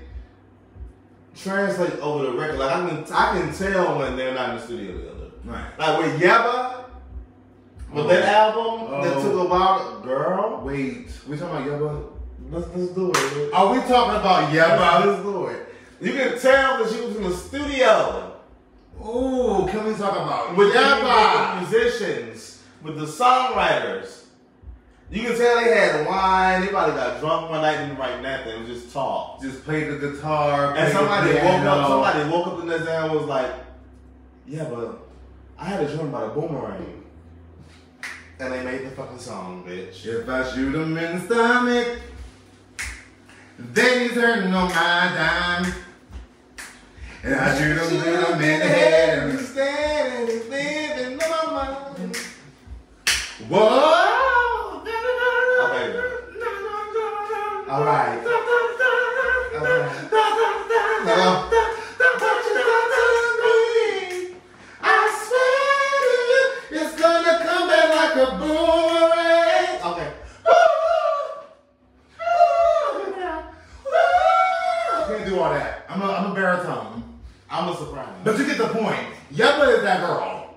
B: translates over the record. Like I can tell when they're not in the studio together.
A: Right.
B: Like with Yeba, with that album that took a while. Girl,
A: wait, we talking about Yeba?
B: Let's do it.
A: Are we talking about Yeba?
B: Let's do it. You can tell that she was in the studio.
A: Ooh, can we talk about
B: with
A: Yeba?
B: With the musicians, with the songwriters. You can tell they had wine. They probably got drunk one night and didn't write nothing. It was just talk.
A: Just played the guitar.
B: And somebody woke up the next day and was like, "Yeah, but I had a dream about a boomerang." And they made the fucking song, bitch.
A: If I shoot him in the stomach, then he's hurting on my dime. And I shoot him in the head and he's standing, he's living on my mind. Whoa!
B: Okay. All right.
A: I swear to you, it's gonna come back like a boomerang.
B: Okay.
A: I can't do all that. I'm a baritone.
B: I'm a soprano.
A: But you get the point. Yubba is that girl.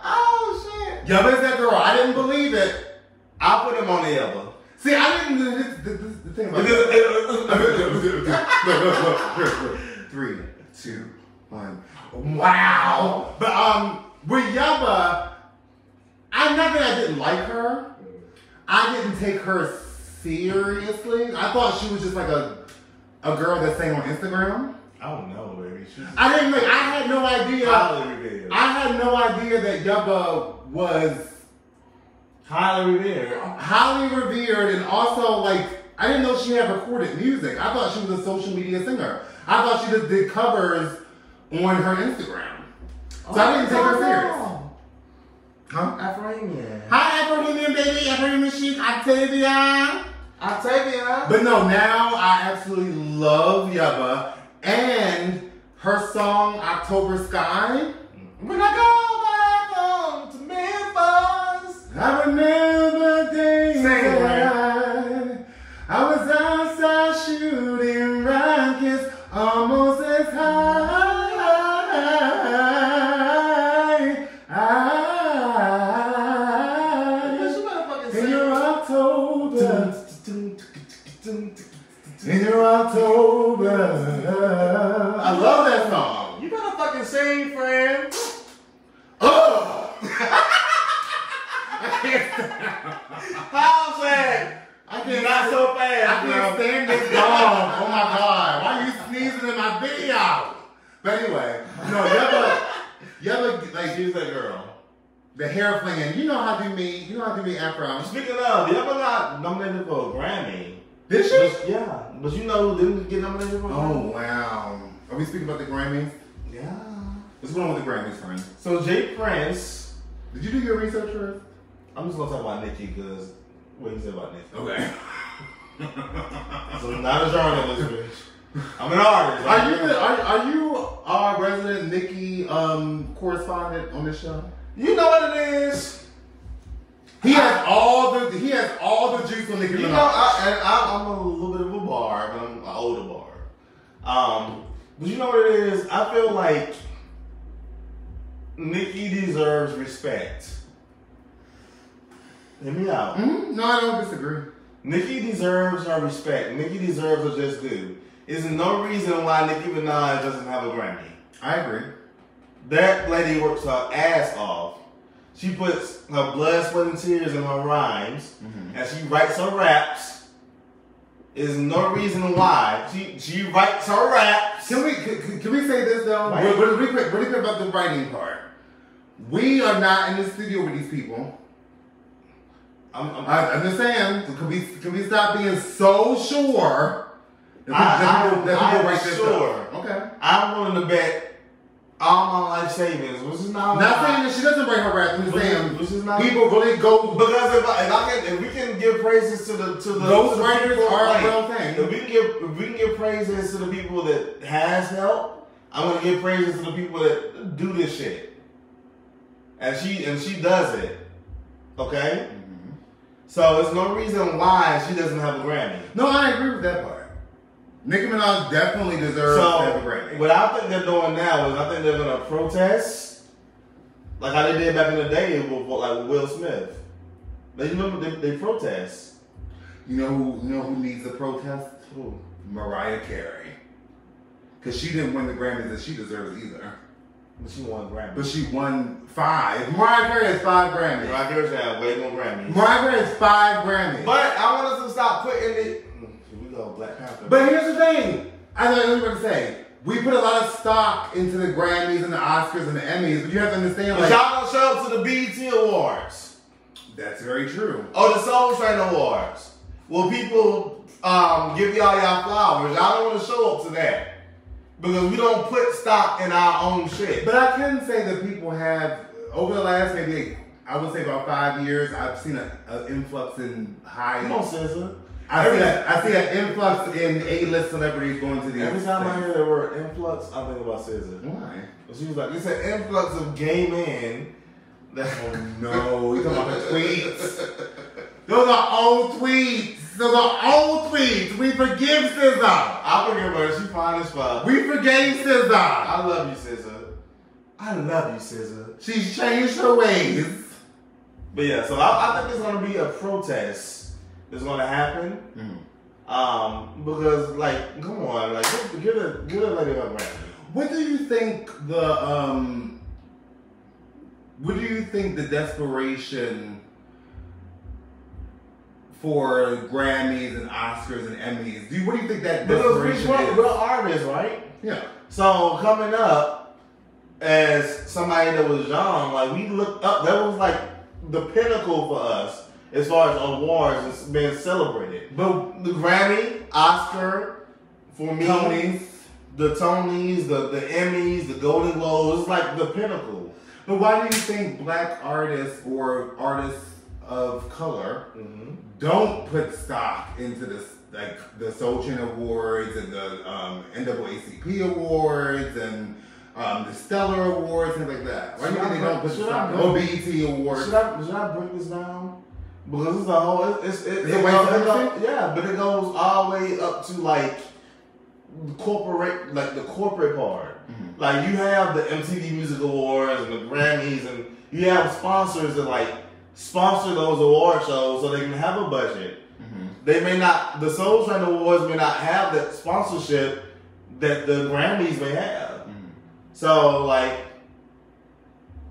B: Oh shit.
A: Yubba is that girl. I didn't believe it.
B: I put him on the other.
A: See, I didn't. The thing about it. 3, 2, 1. Wow. But with Yubba, not that I didn't like her. I didn't take her seriously. I thought she was just like a girl that sang on Instagram.
B: I don't know, baby.
A: I didn't like. I had no idea.
B: Highly revered.
A: I had no idea that Yubba was
B: Highly revered.
A: highly revered, and also like I didn't know she had recorded music. I thought she was a social media singer. I thought she just did covers on her Instagram. So I didn't take her serious. Huh?
B: Afro-Indian.
A: Hi, Afro-Indian baby, Afro-Indian chic, Octavia.
B: Octavia.
A: But no, now I absolutely love Yubba and her song October Sky.
B: When I go back home to Memphis,
A: I remember days
B: Sing it,
A: that I was outside shooting rockets almost as high. In your October. In your October. I love that song.
B: you better fucking sing, friend.
A: Oh! I can't stand
B: How's that?
A: I can't
B: Not so fast,
A: I can't stand this dog. Oh my god. Why are you sneezing in my video? But anyway, no, Yubba, like,
B: She's that girl.
A: the hair flinging. You know how to me Afro.
B: Speaking of, Yubba got nominated for a Grammy.
A: Did she?
B: But, yeah, but you know who didn't get nominated for a Grammy?
A: Oh wow. Are we speaking about the Grammys?
B: Yeah.
A: What's going on with the Grammys, friend?
B: So Jay Prince.
A: Did you do your research first?
B: I'm just gonna talk about Nicki because what he said about Nicki.
A: Okay.
B: So I'm not a journalist, bitch. I'm an artist.
A: Are you our resident Nicki correspondent on this show?
B: You know what it is.
A: He has all the juice on Nicki Minaj.
B: You know, I'm a little bit of a bar, but I'm an older bar. But you know what it is? I feel like Nicki deserves respect. Hear me out.
A: Mm-hmm. No, I don't disagree.
B: Nicki deserves her respect. Nicki deserves her just due. There's no reason why Nicki Minaj doesn't have a Grammy.
A: I agree.
B: That lady works her ass off. She puts her blood, sweat, and tears in her rhymes, and she writes her raps. There's no reason why she writes her raps.
A: Can we say this though?
B: Right.
A: Really quick about the writing part. We are not in the studio with these people. I'm just saying. Can we stop being so sure that people write this stuff? Okay.
B: I'm willing to bet all my life savings, which is not
A: saying that she doesn't bring her rap. I'm saying
B: which is not
A: people really go
B: because if we can give praises to the
A: those writers are a real thing.
B: If we can give praises to the people that has help, I'm gonna give praises to the people that do this shit. And she does it. Okay? Mm-hmm. So there's no reason why she doesn't have a Grammy.
A: No, I agree with that part. Nicki Minaj definitely deserves to have a Grammy.
B: What I think they're doing now is I think they're gonna protest, like how they did back in the day with Will Smith. They protest.
A: You know who needs a protest?
B: Who?
A: Mariah Carey. Because she didn't win the Grammys that she deserves either.
B: But she won Grammys.
A: But she won 5. Mariah Carey has 5 Grammys.
B: Mariah Carey has way more Grammys.
A: Mariah Carey has 5 Grammys.
B: But I want us to stop putting it. Here we go, Black Panther.
A: But here's the thing. I know what I was going to say. We put a lot of stock into the Grammys and the Oscars and the Emmys, but you have to understand,
B: but y'all don't show up to the BET Awards.
A: That's very true.
B: Oh, the Soul Train Awards. Will people give y'all flowers? Y'all don't want to show up to that. Because we don't put stock in our own shit.
A: But I can say that people have, over the last maybe, I would say about 5 years, I've seen an influx in high.
B: Come on, SZA.
A: I see an influx in A-list celebrities going to these.
B: Every time I hear the word influx, I think about SZA.
A: Why?
B: She was like, it's an influx of gay men.
A: Oh no, you talking about the tweets? Those are old tweets. Those are old tweets. We forgive SZA.
B: I forgive her. She fine as fuck.
A: We forgave SZA.
B: I love you, SZA. I love you, SZA.
A: She's changed her ways.
B: But yeah, so I think there's gonna be a protest that's gonna happen. Because like, come on, like, get a lady up right.
A: What do you think the desperation for Grammys and Oscars and Emmys? What do you think that desperation is?
B: We're artists, right?
A: Yeah.
B: So coming up as somebody that was young, like we looked up. That was like the pinnacle for us as far as awards and being celebrated. But the Grammy, Oscar, for me, the Tonys, the Emmys, the Golden Globes, it's like the pinnacle.
A: But why do you think black artists or artists of color don't put stock into this, like the Soul Train Awards and the NAACP Awards and the Stellar Awards and like that? Why do you think they don't put stock? Or BET Awards? Should
B: I break this down? Because it's a whole, yeah, but it goes all the way up to like the corporate part. Like you have the MTV Music Awards and the Grammys, and you have sponsors that like sponsor those award shows so they can have a budget. They may not, the Soul Train Awards may not have that sponsorship that the Grammys may have. So like,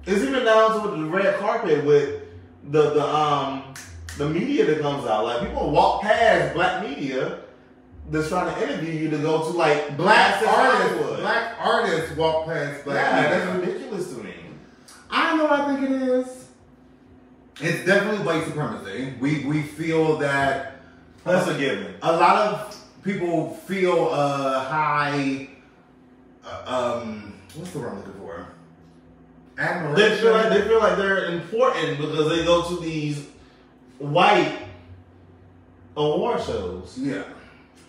B: it's even down to the red carpet with the media that comes out. Like people walk past black media that's trying to interview you to go to like
A: black artists. Black artists walk past black media.
B: That's ridiculous to me.
A: I know what I think it is. It's definitely white supremacy. We feel that
B: that's a given.
A: A lot of people feel a high what's the word I'm looking for? Admiration.
B: They feel like they're important because they go to these white award shows.
A: Yeah.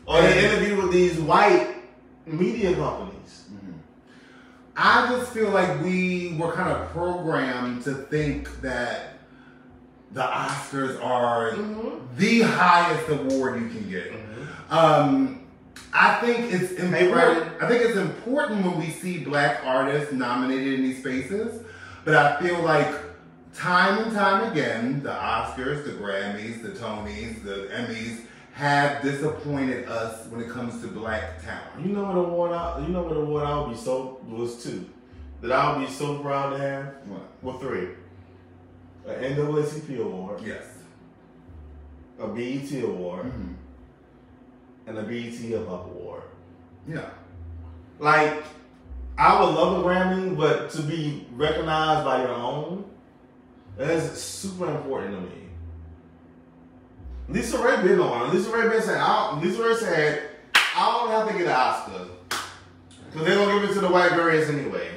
B: Or they interview with these white media companies.
A: I just feel like we were kind of programmed to think that the Oscars are the highest award you can get. I think it's important. I think it's important when we see black artists nominated in these spaces, but I feel like time and time again, the Oscars, the Grammys, the Tonys, the Emmys have disappointed us when it comes to black talent.
B: You know what award I would be was two that I would be so proud to have.
A: What?
B: Well, three. An NAACP award.
A: Yes.
B: A BET award. And a BET Hip Hop award.
A: Yeah.
B: Like, I would love a Grammy, but to be recognized by your own, that is super important to me. Lisa Ray been on. Lisa Ray said, I don't have to get an Oscar. Because they're going to give it to the white girls anyway.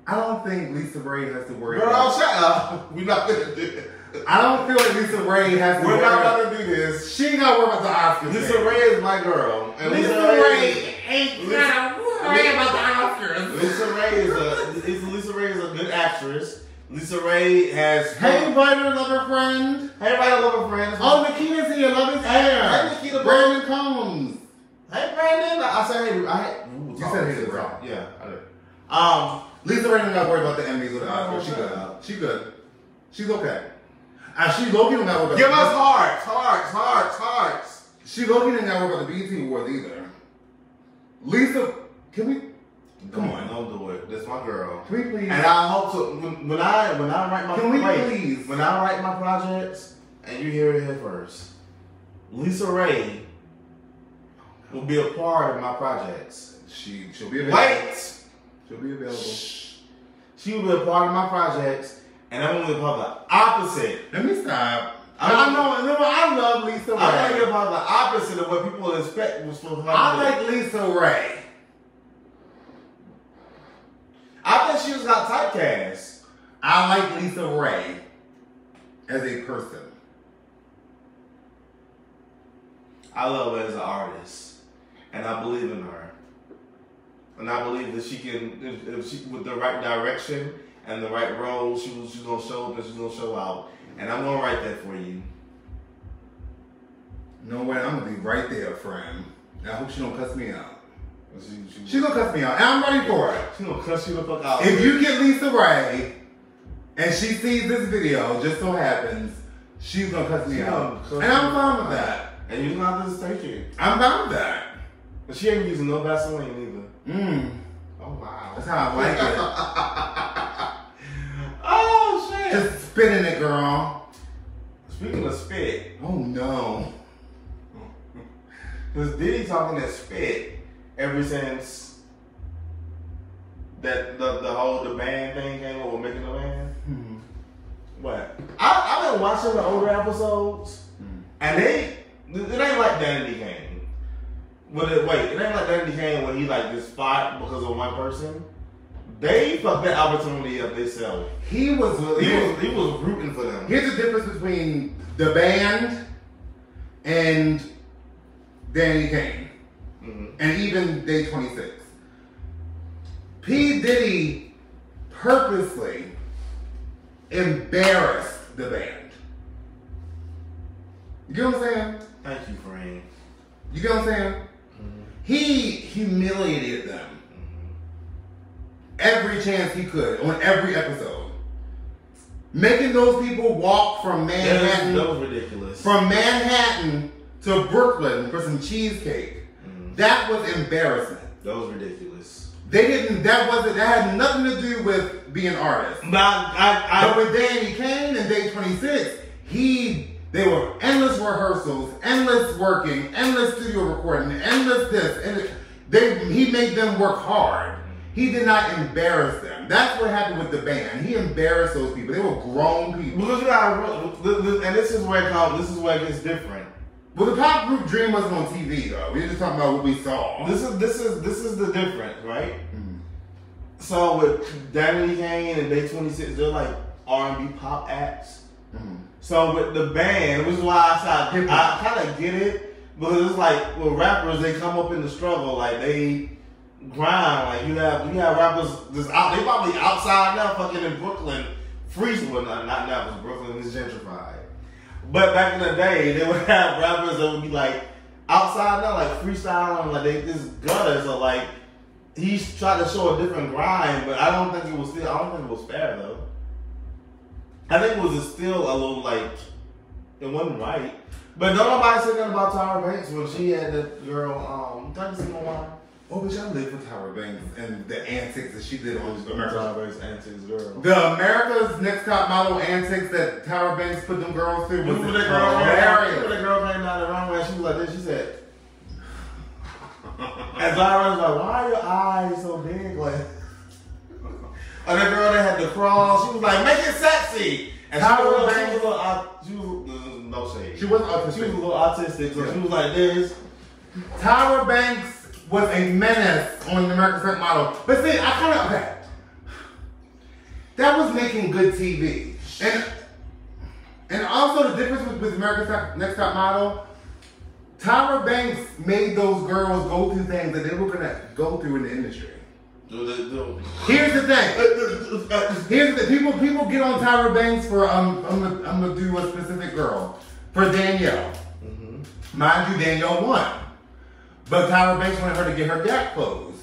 A: I don't think Lisa Ray has to worry
B: about it. Girl, shut up. We're not going to do it.
A: I don't feel like Lisa Ray has to worry about it.
B: We're not going to do this.
A: She ain't got to worry about the Oscars.
B: Lisa Ray is my girl. And
A: Lisa Ray ain't got to worry about the Oscars.
B: Lisa Ray is a good actress. Lisa Ray has...
A: Hey, Brighter Lover Friend.
B: Hey, Brighter Lover Friend.
A: Oh, Nikita's here. Love his hair.
B: Hey, Nikita.
A: Brandon Combs.
B: Hey, Brandon. I said hey.
A: You said hey to Brandon.
B: Yeah, I did.
A: Lisa Ray don't got to worry about the Emmys or the Oscars. She good. She good. She's okay. She low-key don't got to worry about
B: Give us hearts.
A: She low-key didn't got to worry about the BET Awards either. Lisa, can we... Come on,
B: don't do it. That's my girl.
A: Can we please?
B: And I hope so. When I write my
A: please?
B: When I write my projects, and you hear it here first, Lisa Ray will be a part of my projects.
A: She'll be available.
B: Wait.
A: She'll be available.
B: She will be a part of my projects, And I'm gonna give her the opposite.
A: Let me stop. I love Lisa Ray.
B: I'm gonna give her the opposite of what people expect was from her.
A: I like Lisa Ray.
B: I think she just got typecast.
A: I like Lisa Ray as a person.
B: I love her as an artist, and I believe in her. And I believe that she can, if she with the right direction and the right role, she's gonna show up and she's gonna show out. And I'm gonna write that for you.
A: No way, I'm gonna be right there, friend. I hope she don't cuss me out. She's gonna cuss me out, and I'm ready for it.
B: She's gonna cuss you the fuck out.
A: If you get Lisa Ray, and she sees this video, just so happens, she's gonna cuss me out. And I'm fine with that.
B: And you don't have to take it.
A: I'm fine with that.
B: But she ain't using no Vaseline either. Oh wow.
A: That's how I like it.
B: Oh shit.
A: Just spitting it, girl.
B: Speaking of spit.
A: Oh no.
B: Because Diddy talking that spit ever since that the band thing came over making the band. What? I've been watching the older episodes, and it ain't like Danny Kane. It ain't like Danny Kane when he like just fought because of one person. They fucked that opportunity up themselves.
A: He was
B: rooting for them.
A: Here's the difference between the band and Danny Kane, and even Day 26. P. Diddy purposely embarrassed the band. You get what I'm saying?
B: Thank you, Frank.
A: You get what I'm saying? He humiliated them every chance he could on every episode. Making those people walk from Manhattan.
B: That was ridiculous.
A: From Manhattan to Brooklyn for some cheesecake. That was embarrassment.
B: That was ridiculous.
A: That had nothing to do with being artists. But with Danny Kane and Day 26, they were endless rehearsals, endless working, endless studio recording, endless this. He made them work hard. He did not embarrass them. That's what happened with the band. He embarrassed those people. They were grown people.
B: And this is where it gets different.
A: Well, the pop group Dream wasn't on TV though. We were just talking about what we saw.
B: This is the difference, right? So with Danny Kane and Day 26, they're like R&B pop acts. So with the band, which is why I kind of get it, because it's like with rappers, they come up in the struggle, like they grind. Like you have rappers just out. They probably outside now, fucking in Brooklyn, freezing. Well, not now, because Brooklyn is gentrified. But back in the day, they would have rappers that would be like outside now, like freestyling, like they just gutters. So like he's trying to show a different grind, but I don't think it was fair though. I think it was still a little like it wasn't right. But don't nobody say nothing about Tyra Banks when she had that girl. Can I just see one?
A: Oh, but y'all lived with Tyra Banks and the antics that she did on America's
B: Tyra Banks antics, girl.
A: The America's Next Top Model antics that Tyra Banks put them girls through was
B: hilarious.
A: hilarious.
B: When the girl came down the runway and she was like this, she said, and Tyra was like, why are your eyes so big? Like, and the girl that had the crawl, she was like, make it sexy. And
A: Tyra Banks,
B: no shade.
A: She wasn't autistic.
B: She was a little autistic, so she was like this.
A: Tyra Banks was a menace on the America's Next Model. But see, I kind of, okay. That was making good TV. And also the difference with America's Next Top Model, Tyra Banks made those girls go through things that they were going to go through in the industry. Here's the thing. People get on Tyra Banks for, I'm gonna do a specific girl. For Danielle. Mind you, Danielle won. But Tyra Banks wanted her to get her gap closed.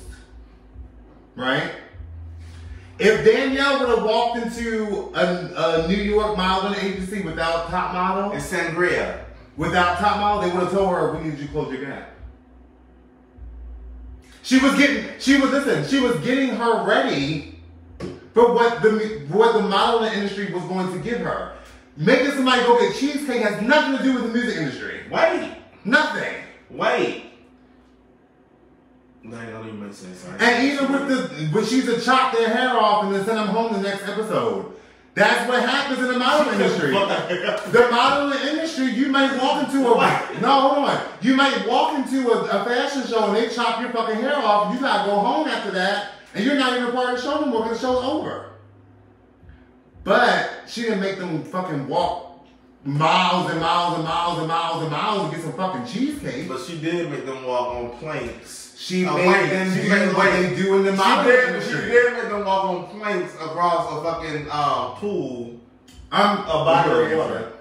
A: Right? If Danielle would have walked into a New York modeling agency without top model.
B: It's Sangria.
A: Without top model, they would have told her, we need you to close your gap. She was getting her ready for what the modeling industry was going to give her. Making somebody go get cheesecake has nothing to do with the music industry.
B: Wait.
A: Nothing.
B: Wait. No, it don't even make sense.
A: And even when she's to chop their hair off and then send them home the next episode. That's what happens in the modeling industry. The modeling industry, you may walk into hold on. You might walk into a fashion show and they chop your fucking hair off and you gotta go home after that and you're not even a part of the show no more because the show's over. But she didn't make them fucking walk miles and miles and miles and miles and miles to get some fucking cheesecake.
B: But she did make them walk on planks.
A: She made them do what they do in the modeling industry.
B: She did make them walk on planks across a fucking pool.
A: I'm
B: a body of water.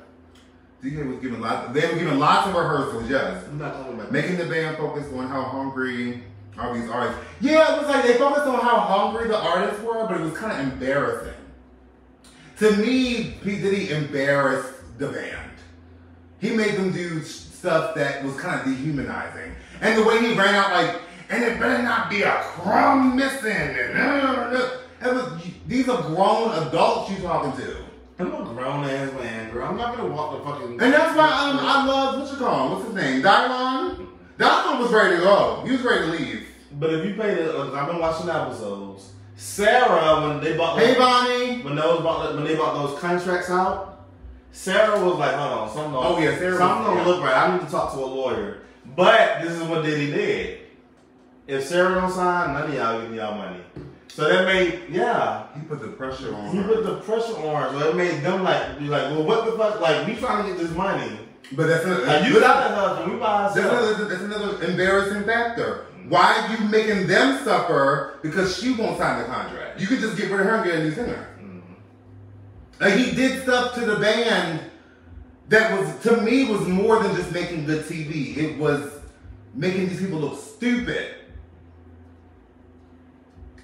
A: DK was giving they were giving lots of rehearsals, yes.
B: I'm not talking about
A: making the band focus on how hungry all these artists. Yeah, it was like they focused on how hungry the artists were, but it was kind of embarrassing. To me, P. Diddy embarrassed the band. He made them do stuff that was kind of dehumanizing. And the way he ran out like, and it better not be a crumb missing. And these are grown adults you talking to.
B: I'm a grown ass man, girl. I'm not gonna walk the fucking.
A: And that's why I love what you call him. What's his name? Dylon. Dylon was ready to go. He was ready to leave.
B: But if you pay I've been watching episodes. Sarah, when they bought
A: Bonnie.
B: when they bought those contracts out, Sarah was like, hold on, something don't look right. I need to talk to a lawyer. But this is what Diddy did. If Sarah don't sign, none of y'all getting y'all money. So that made,
A: he put the pressure on
B: her. He put the pressure on her. So it made them be like, well, what the fuck? Like, we trying to get this money.
A: But that's
B: you got the husband, we buy ourselves.
A: That's another embarrassing factor. Why are you making them suffer because she won't sign the contract? You could just get rid of her and get a new singer. Mm-hmm. Like, he did stuff to the band that was, to me, was more than just making good TV. It was making these people look stupid.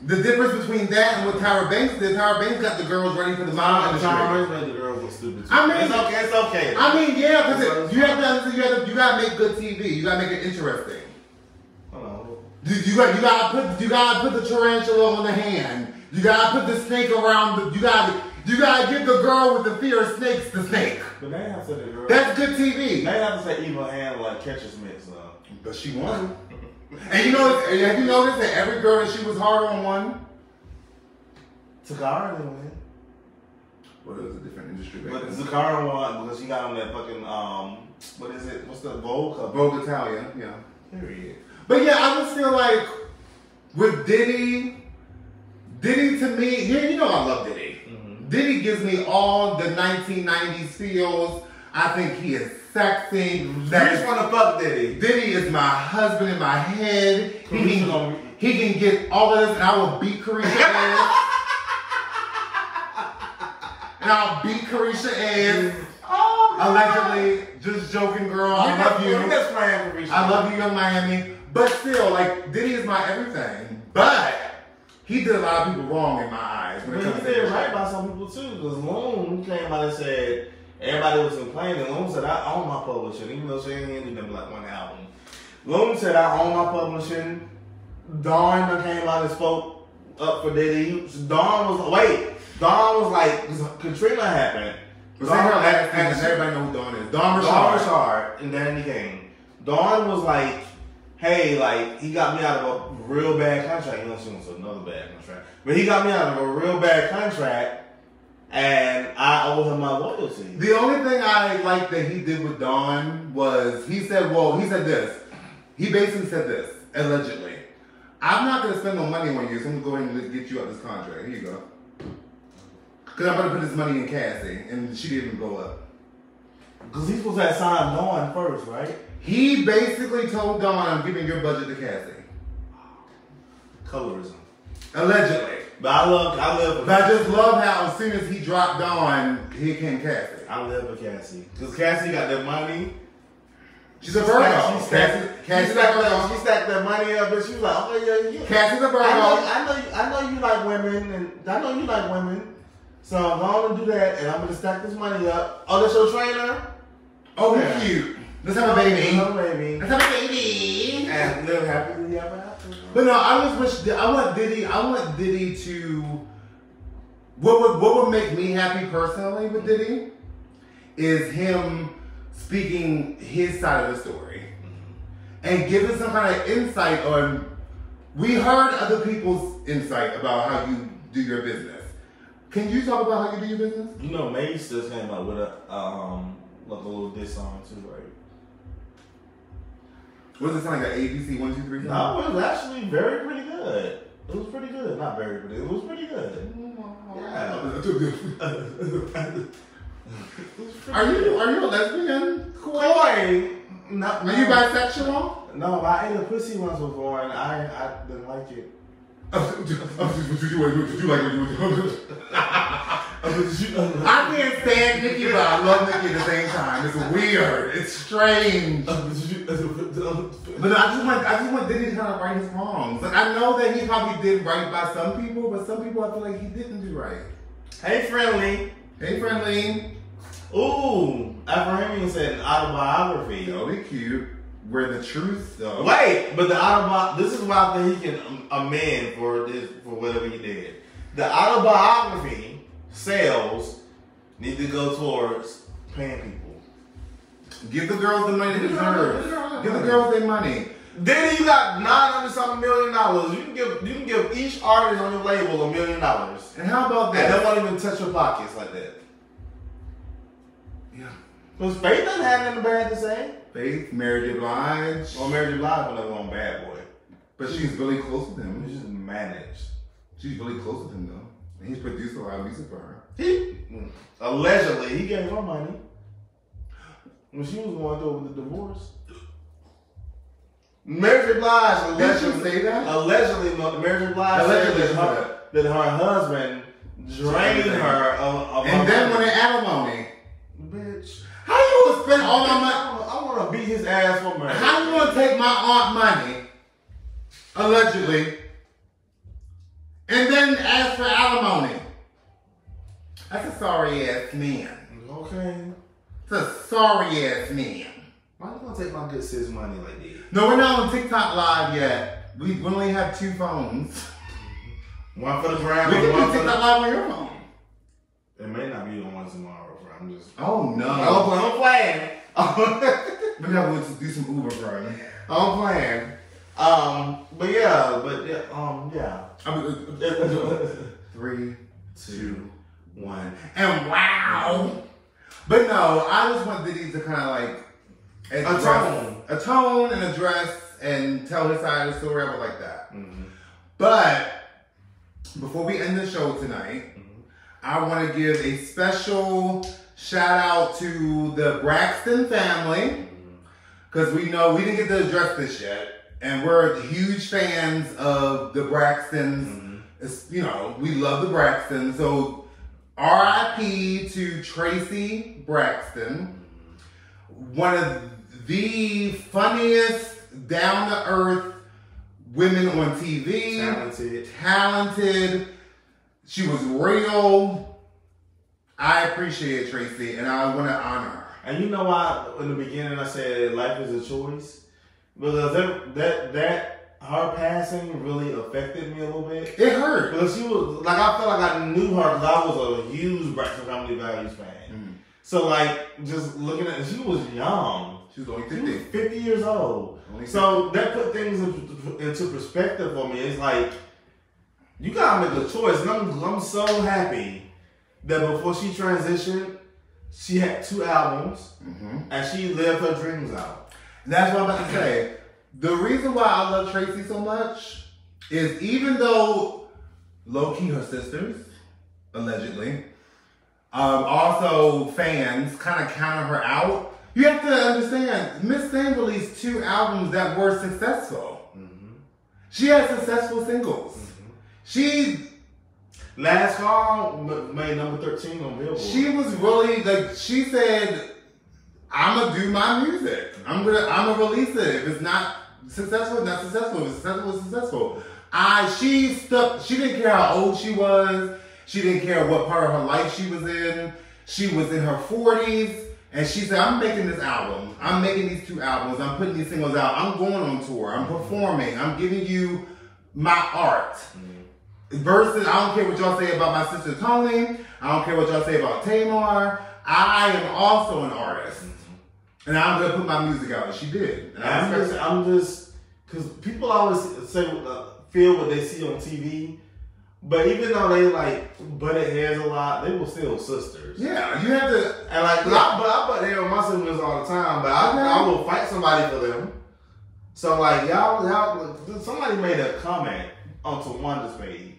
A: The difference between that and what Tyra Banks did, Tyra Banks got the girls ready for the model industry.
B: Tyra Banks made the girls look stupid too.
A: I mean,
B: it's okay.
A: I mean, yeah, because you have to understand, you gotta make good TV. You gotta make it interesting. You gotta put the tarantula on the hand. You gotta put the snake around. You gotta give the girl with the fear of snakes the snake.
B: But they have to say the girl.
A: That's good TV.
B: They have to say evil hand like Catcher's Mitt, so.
A: But she won. And have you noticed that every girl that she was hard on won?
B: Zakara didn't win.
A: Well, it was a different industry.
B: But Zakara won because she got on that fucking what is it? What's the Vogue cover?
A: Vogue Italia, yeah.
B: Period.
A: But yeah, I just feel like with Diddy to me, you know I love Diddy. Mm-hmm. Diddy gives me all the 1990s feels. I think he is sexy.
B: You just want to fuck Diddy.
A: Diddy is my husband in my head. He can get all of this and I will beat Carisha ass. And I'll beat Carisha ass. Allegedly, just joking, girl. I love you. I love you, Young Miami. But still, like, Diddy is my everything. But he did a lot of people wrong in my eyes.
B: But he did right by some people too. Because Loon came out and said, everybody was complaining. Loon said, I own my publishing. Even though she ain't even done like one album. Loon said, I own my publishing. Dawn came out and spoke up for Diddy. Dawn was like, Katrina happened.
A: Was that her last name? Everybody know who Dawn is. Dawn
B: Richard and Danny Kane. Dawn was like, hey, like, he got me out of a real bad contract. You know, she wants another bad contract. But he got me out of a real bad contract, and I owe him my loyalty.
A: The only thing I liked that he did with Dawn was, he said this. He basically said this, allegedly. I'm not going to spend no money on you, so I'm going to go ahead and get you out this contract. Here you go. Because I'm going to put this money in Cassie, and she didn't even go up.
B: Because he's supposed to have signed Dawn first, right?
A: He basically told Dawn, I'm giving your budget to Cassie.
B: Colorism.
A: Allegedly.
B: But I
A: just love how as soon as he dropped Dawn, here came Cassie.
B: I live for Cassie. Because Cassie got that money.
A: She's a Virgo.
B: She stacked that money up, and she was like, oh, yeah.
A: Cassie's a Virgo.
B: I know you like women, and I know you like women. So I'm going to do that, and I'm going to stack this money up. Oh, that's your trainer?
A: Oh, yeah. Cute. Let's have a baby.
B: Let's
A: have a baby.
B: And live happily ever after.
A: But no, I want Diddy to, what would make me happy personally with Diddy is him speaking his side of the story and giving some kind of insight on, we heard other people's insight about how you do your business. Can you talk about how you do your business?
B: You know, Mace just came out with a little diss song too, right?
A: Was it sound like an ABC 1, 2, 3?
B: No, it was actually pretty good. It was pretty good. Not very good. It was pretty good. Yeah.
A: Are you a lesbian?
B: Koi. Not,
A: Are you bisexual?
B: No, but I ate a pussy once before and I didn't like it.
A: I can't stand Nicki, but I love Nicki at the same time. It's weird. It's strange. But I just want Diddy to kind of right his wrongs. Like, I know that he probably did right by some people, but some people I feel like he didn't do right.
B: Hey, friendly.
A: Hey, friendly.
B: Ooh, Abrahamian said an autobiography.
A: Oh, be cute. Where the truth, though.
B: Wait, but the autobiography, this is why I think he can amend for whatever he did. The autobiography sales need to go towards paying people.
A: Give the girls the money they deserve. Give the girls their money.
B: Then you got $900-something million. You can give each artist on your label $1 million.
A: And how about that?
B: And they won't even touch your pockets like that.
A: Yeah.
B: Because Faith doesn't have anything bad to say.
A: Faith, Mary J. Blige.
B: Well, Mary J. Blige went over on Bad Boy.
A: But she's really close with him.
B: She's just managed.
A: She's really close with him, though. And he's produced a lot of music for her.
B: Allegedly, he gave her money when she was going through with the divorce. Mary J. Blige allegedly
A: say that?
B: Allegedly, Mary J. Blige said that her husband drained her of
A: and then
B: money.
A: when they alimony.
B: Bitch.
A: How you gonna spend all my money?
B: I want to beat his ass for money.
A: How you gonna take my aunt money, allegedly, and then ask for alimony? That's a sorry ass man.
B: Okay.
A: It's a sorry ass man.
B: Why you gonna take my good sis money like that?
A: No, we're not on TikTok live yet. We only have 2 phones.
B: One for the gram.
A: We can
B: one
A: do
B: for
A: TikTok live on your phone.
B: It may not be the one tomorrow. I'm just.
A: Oh no.
B: I'm playing.
A: We gotta do some Uber, bro.
B: I'm playing. But yeah.
A: 3, 2, 1, and wow. But no, I just want Diddy to kind of like atone and address and tell his side of the story. I would like that. Mm-hmm. But before we end the show tonight, I want to give a special shout out to the Braxton family, because we know we didn't get to address this yet, and we're huge fans of the Braxtons. You know, we love the Braxtons. So R.I.P. to Tracy Braxton, one of the funniest, down-to-earth women on TV. Talented. She was real. I appreciate Tracy, and I want to honor her.
B: And you know why in the beginning I said life is a choice? Because that her passing really affected me a little bit.
A: It hurt.
B: Because she was, like, I felt like I knew her because I was a huge Braxton Family Values fan. Mm-hmm. So, like, just looking at her, she was young.
A: She was only 50.
B: She was 50 years old. So that put things into perspective for me. It's like, you gotta make a choice. And I'm so happy that before she transitioned, she had 2 albums, and she lived her dreams out.
A: That's what I'm about to say. The reason why I love Tracy so much is even though low-key her sisters, allegedly, also fans kind of counter her out, you have to understand, Miss Thing released 2 albums that were successful. She had successful singles. She...
B: Last Call made number 13 on Billboard. She
A: was really, like, she said, I'm going to do my music. I'm gonna release it. If it's not successful, it's not successful. If it's successful, it's successful. She didn't care how old she was. She didn't care what part of her life she was in. She was in her 40s. And she said, I'm making this album. I'm making these 2 albums. I'm putting these singles out. I'm going on tour. I'm performing. I'm giving you my art. Versus, I don't care what y'all say about my sister Tony. I don't care what y'all say about Tamar. I am also an artist. And I'm going to put my music out. And she did. And I'm just, because people always say, feel what they see on TV.
B: But even though they like butted heads a lot, they were still sisters.
A: Yeah, you have to.
B: And like, I butt heads with my siblings all the time, but I will fight somebody for them. So like, y'all, somebody made a comment onto Wanda's page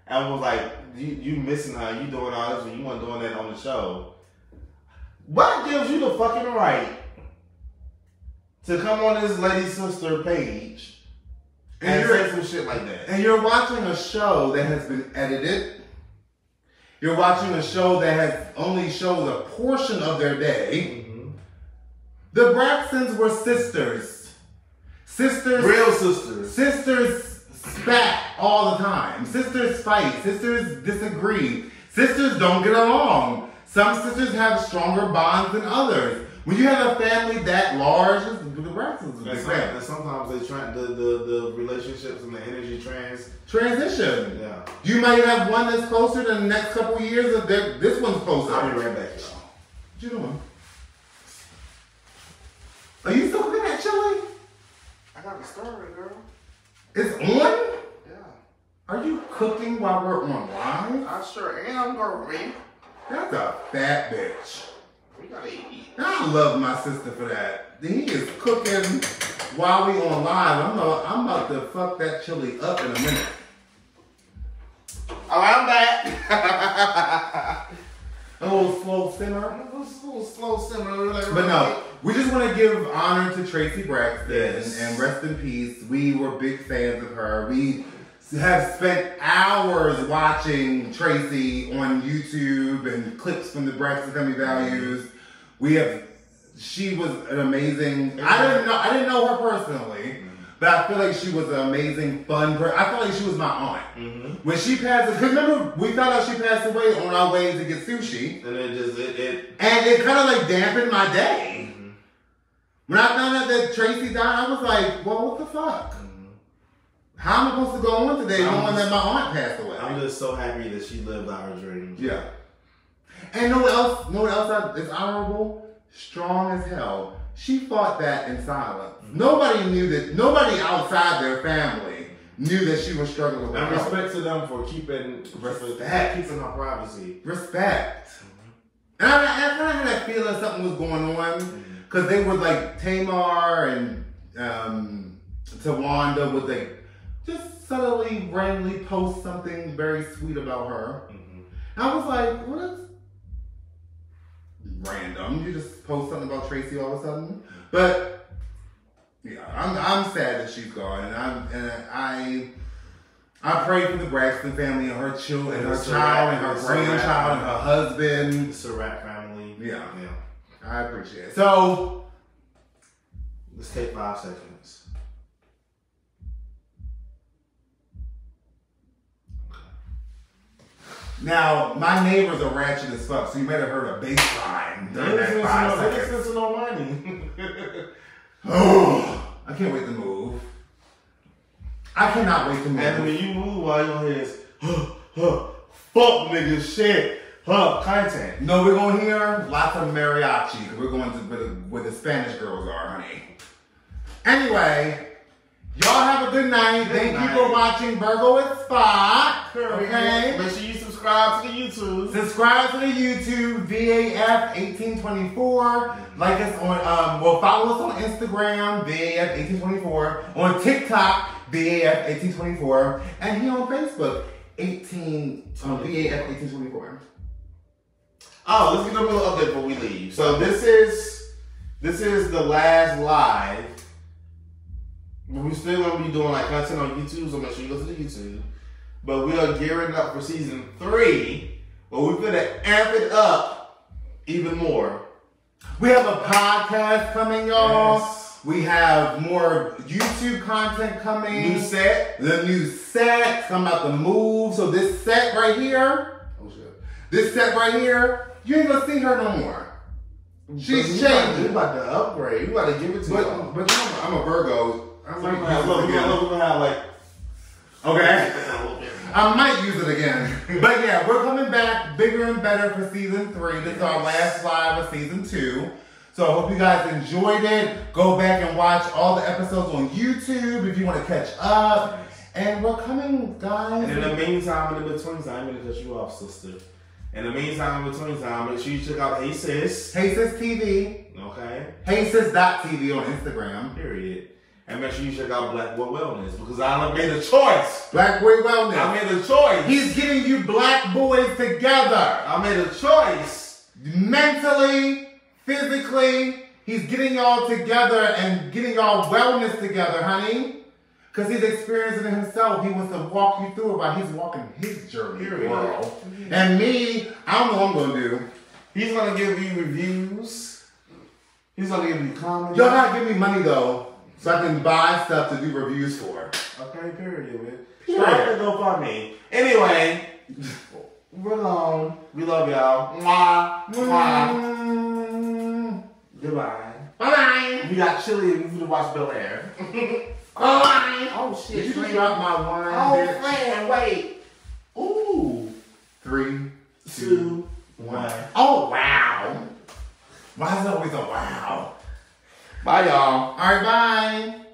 B: and was like, you missing her, you doing all this, and you weren't doing that on the show. What gives you the fucking right to come on this lady's sister page and say some shit like that?
A: And you're watching a show that has been edited. You're watching a show that has only shows a portion of their day. Mm-hmm. The Braxtons were sisters. Sisters.
B: Real sisters.
A: Sisters spat all the time. Sisters fight. Sisters disagree. Sisters don't get along. Some sisters have stronger bonds than others. When you have a family that large, the Braxtons is a big family.
B: Sometimes they try the relationships and the energy
A: transition.
B: Yeah.
A: You might have one that's closer than the next couple years. Of this one's closer.
B: I'll be right back, y'all.
A: What you doing? Are you still cooking that chili?
B: I got it started, girl.
A: It's on?
B: Yeah.
A: Are you cooking while we're on live?
B: I sure am, girl.
A: That's a fat bitch.
B: We gotta eat.
A: I love my sister for that. He is cooking while we on live. I'm about to fuck that chili up in a minute.
B: Oh, I'm back.
A: A little slow simmer.
B: A little slow simmer.
A: But no, we just want to give honor to Tracy Braxton and rest in peace. We were big fans of her. We have spent hours watching Tracy on YouTube and clips from the Braxton Family Values. She was an amazing. I didn't know her personally, but I feel like she was an amazing, fun person. I feel like she was my aunt. Mm-hmm. When she passed, because remember we found out she passed away on our way to get sushi,
B: and it
A: kind of like dampened my day. Mm-hmm. When I found out that Tracy died, I was like, well, what the fuck? How am I supposed to go on today knowing that my aunt passed away?
B: I'm just so happy that she lived out her dreams.
A: Yeah. And know what else is honorable? Strong as hell. She fought that in silence. Mm-hmm. Nobody outside their family knew that she was struggling with
B: and
A: health.
B: Respect to them for keeping her privacy.
A: Respect. Mm-hmm. And I kind of had that feeling something was going on because they were like Tamar and Tawanda would like just subtly, randomly post something very sweet about her. Mm-hmm. And I was like, well, that's random. You just post something about Tracy all of a sudden. But yeah, I'm sad that she's gone, and I pray for the Braxton family and her children, and her child, and her grandchild, and her husband.
B: The Surratt family.
A: Yeah, I appreciate it. So
B: let's take 5 seconds.
A: Now, my neighbors are ratchet as fuck, so you might have heard a bass line during that 5 seconds.
B: Listen to Normani.
A: Oh, I can't wait to move. I cannot wait to move.
B: And when you move, all you'll hear is, fuck nigga shit, content.
A: No, we're going to hear lots of mariachi, because we're going to where the Spanish girls are, honey. Anyway, y'all have a good night. Thank you for watching Virgo and Fxck. Okay.
B: Make sure you subscribe to the YouTube.
A: Subscribe to the YouTube, VAF1824. Like us on, follow us on Instagram, VAF1824. On TikTok, VAF1824. And here on Facebook, VAF1824.
B: Oh, let's get a little update before we leave. So this is the last live. We're still going to be doing like content on YouTube, so make sure you go to the YouTube. But we are gearing up for season 3, but we're going to amp it up even more.
A: We have a podcast coming, y'all.
B: Yes.
A: We have more YouTube content coming.
B: New set.
A: The new set. I'm about to move. So this set right here. Oh shit. This set right here. You ain't gonna see her no more. She's changing.
B: We about to upgrade. We about to give it to you.
A: But I'm a Virgo. Okay. I might use it again. But yeah, we're coming back bigger and better for season 3. This is our last live of season 2. So I hope you guys enjoyed it. Go back and watch all the episodes on YouTube if you want to catch up. And we're coming, guys.
B: And in the meantime, in the between time, I'm going to cut you off, sister. In the meantime, in between time, make sure you check out Hey Sis.
A: Hey Sis TV.
B: Okay.
A: Hey Sis.tv on Instagram.
B: Period. And make sure you check out Black Boy Wellness because I made a choice.
A: Black Boy Wellness.
B: I made a choice.
A: He's getting you black boys together.
B: I made a choice.
A: Mentally, physically, he's getting y'all together and getting y'all wellness together, honey. Because he's experiencing it himself. He wants to walk you through it while he's walking his journey, girl. And me, I don't know what I'm going to do.
B: He's going to give you reviews. He's going to give you comments.
A: Y'all not give me money, though, so I can buy stuff to do reviews for.
B: Okay, period. Period. Go for me. Anyway, we're gone. We love y'all. Mwah. Mwah. Goodbye.
A: Bye-bye.
B: We got chili and we need to watch Bel Air.
A: Oh shit! Did you drop my wine?
B: Oh, man, wait. Ooh.
A: 3,
B: 2, 1.
A: Oh wow! Why is it always a wow?
B: Bye, y'all.
A: All right, bye.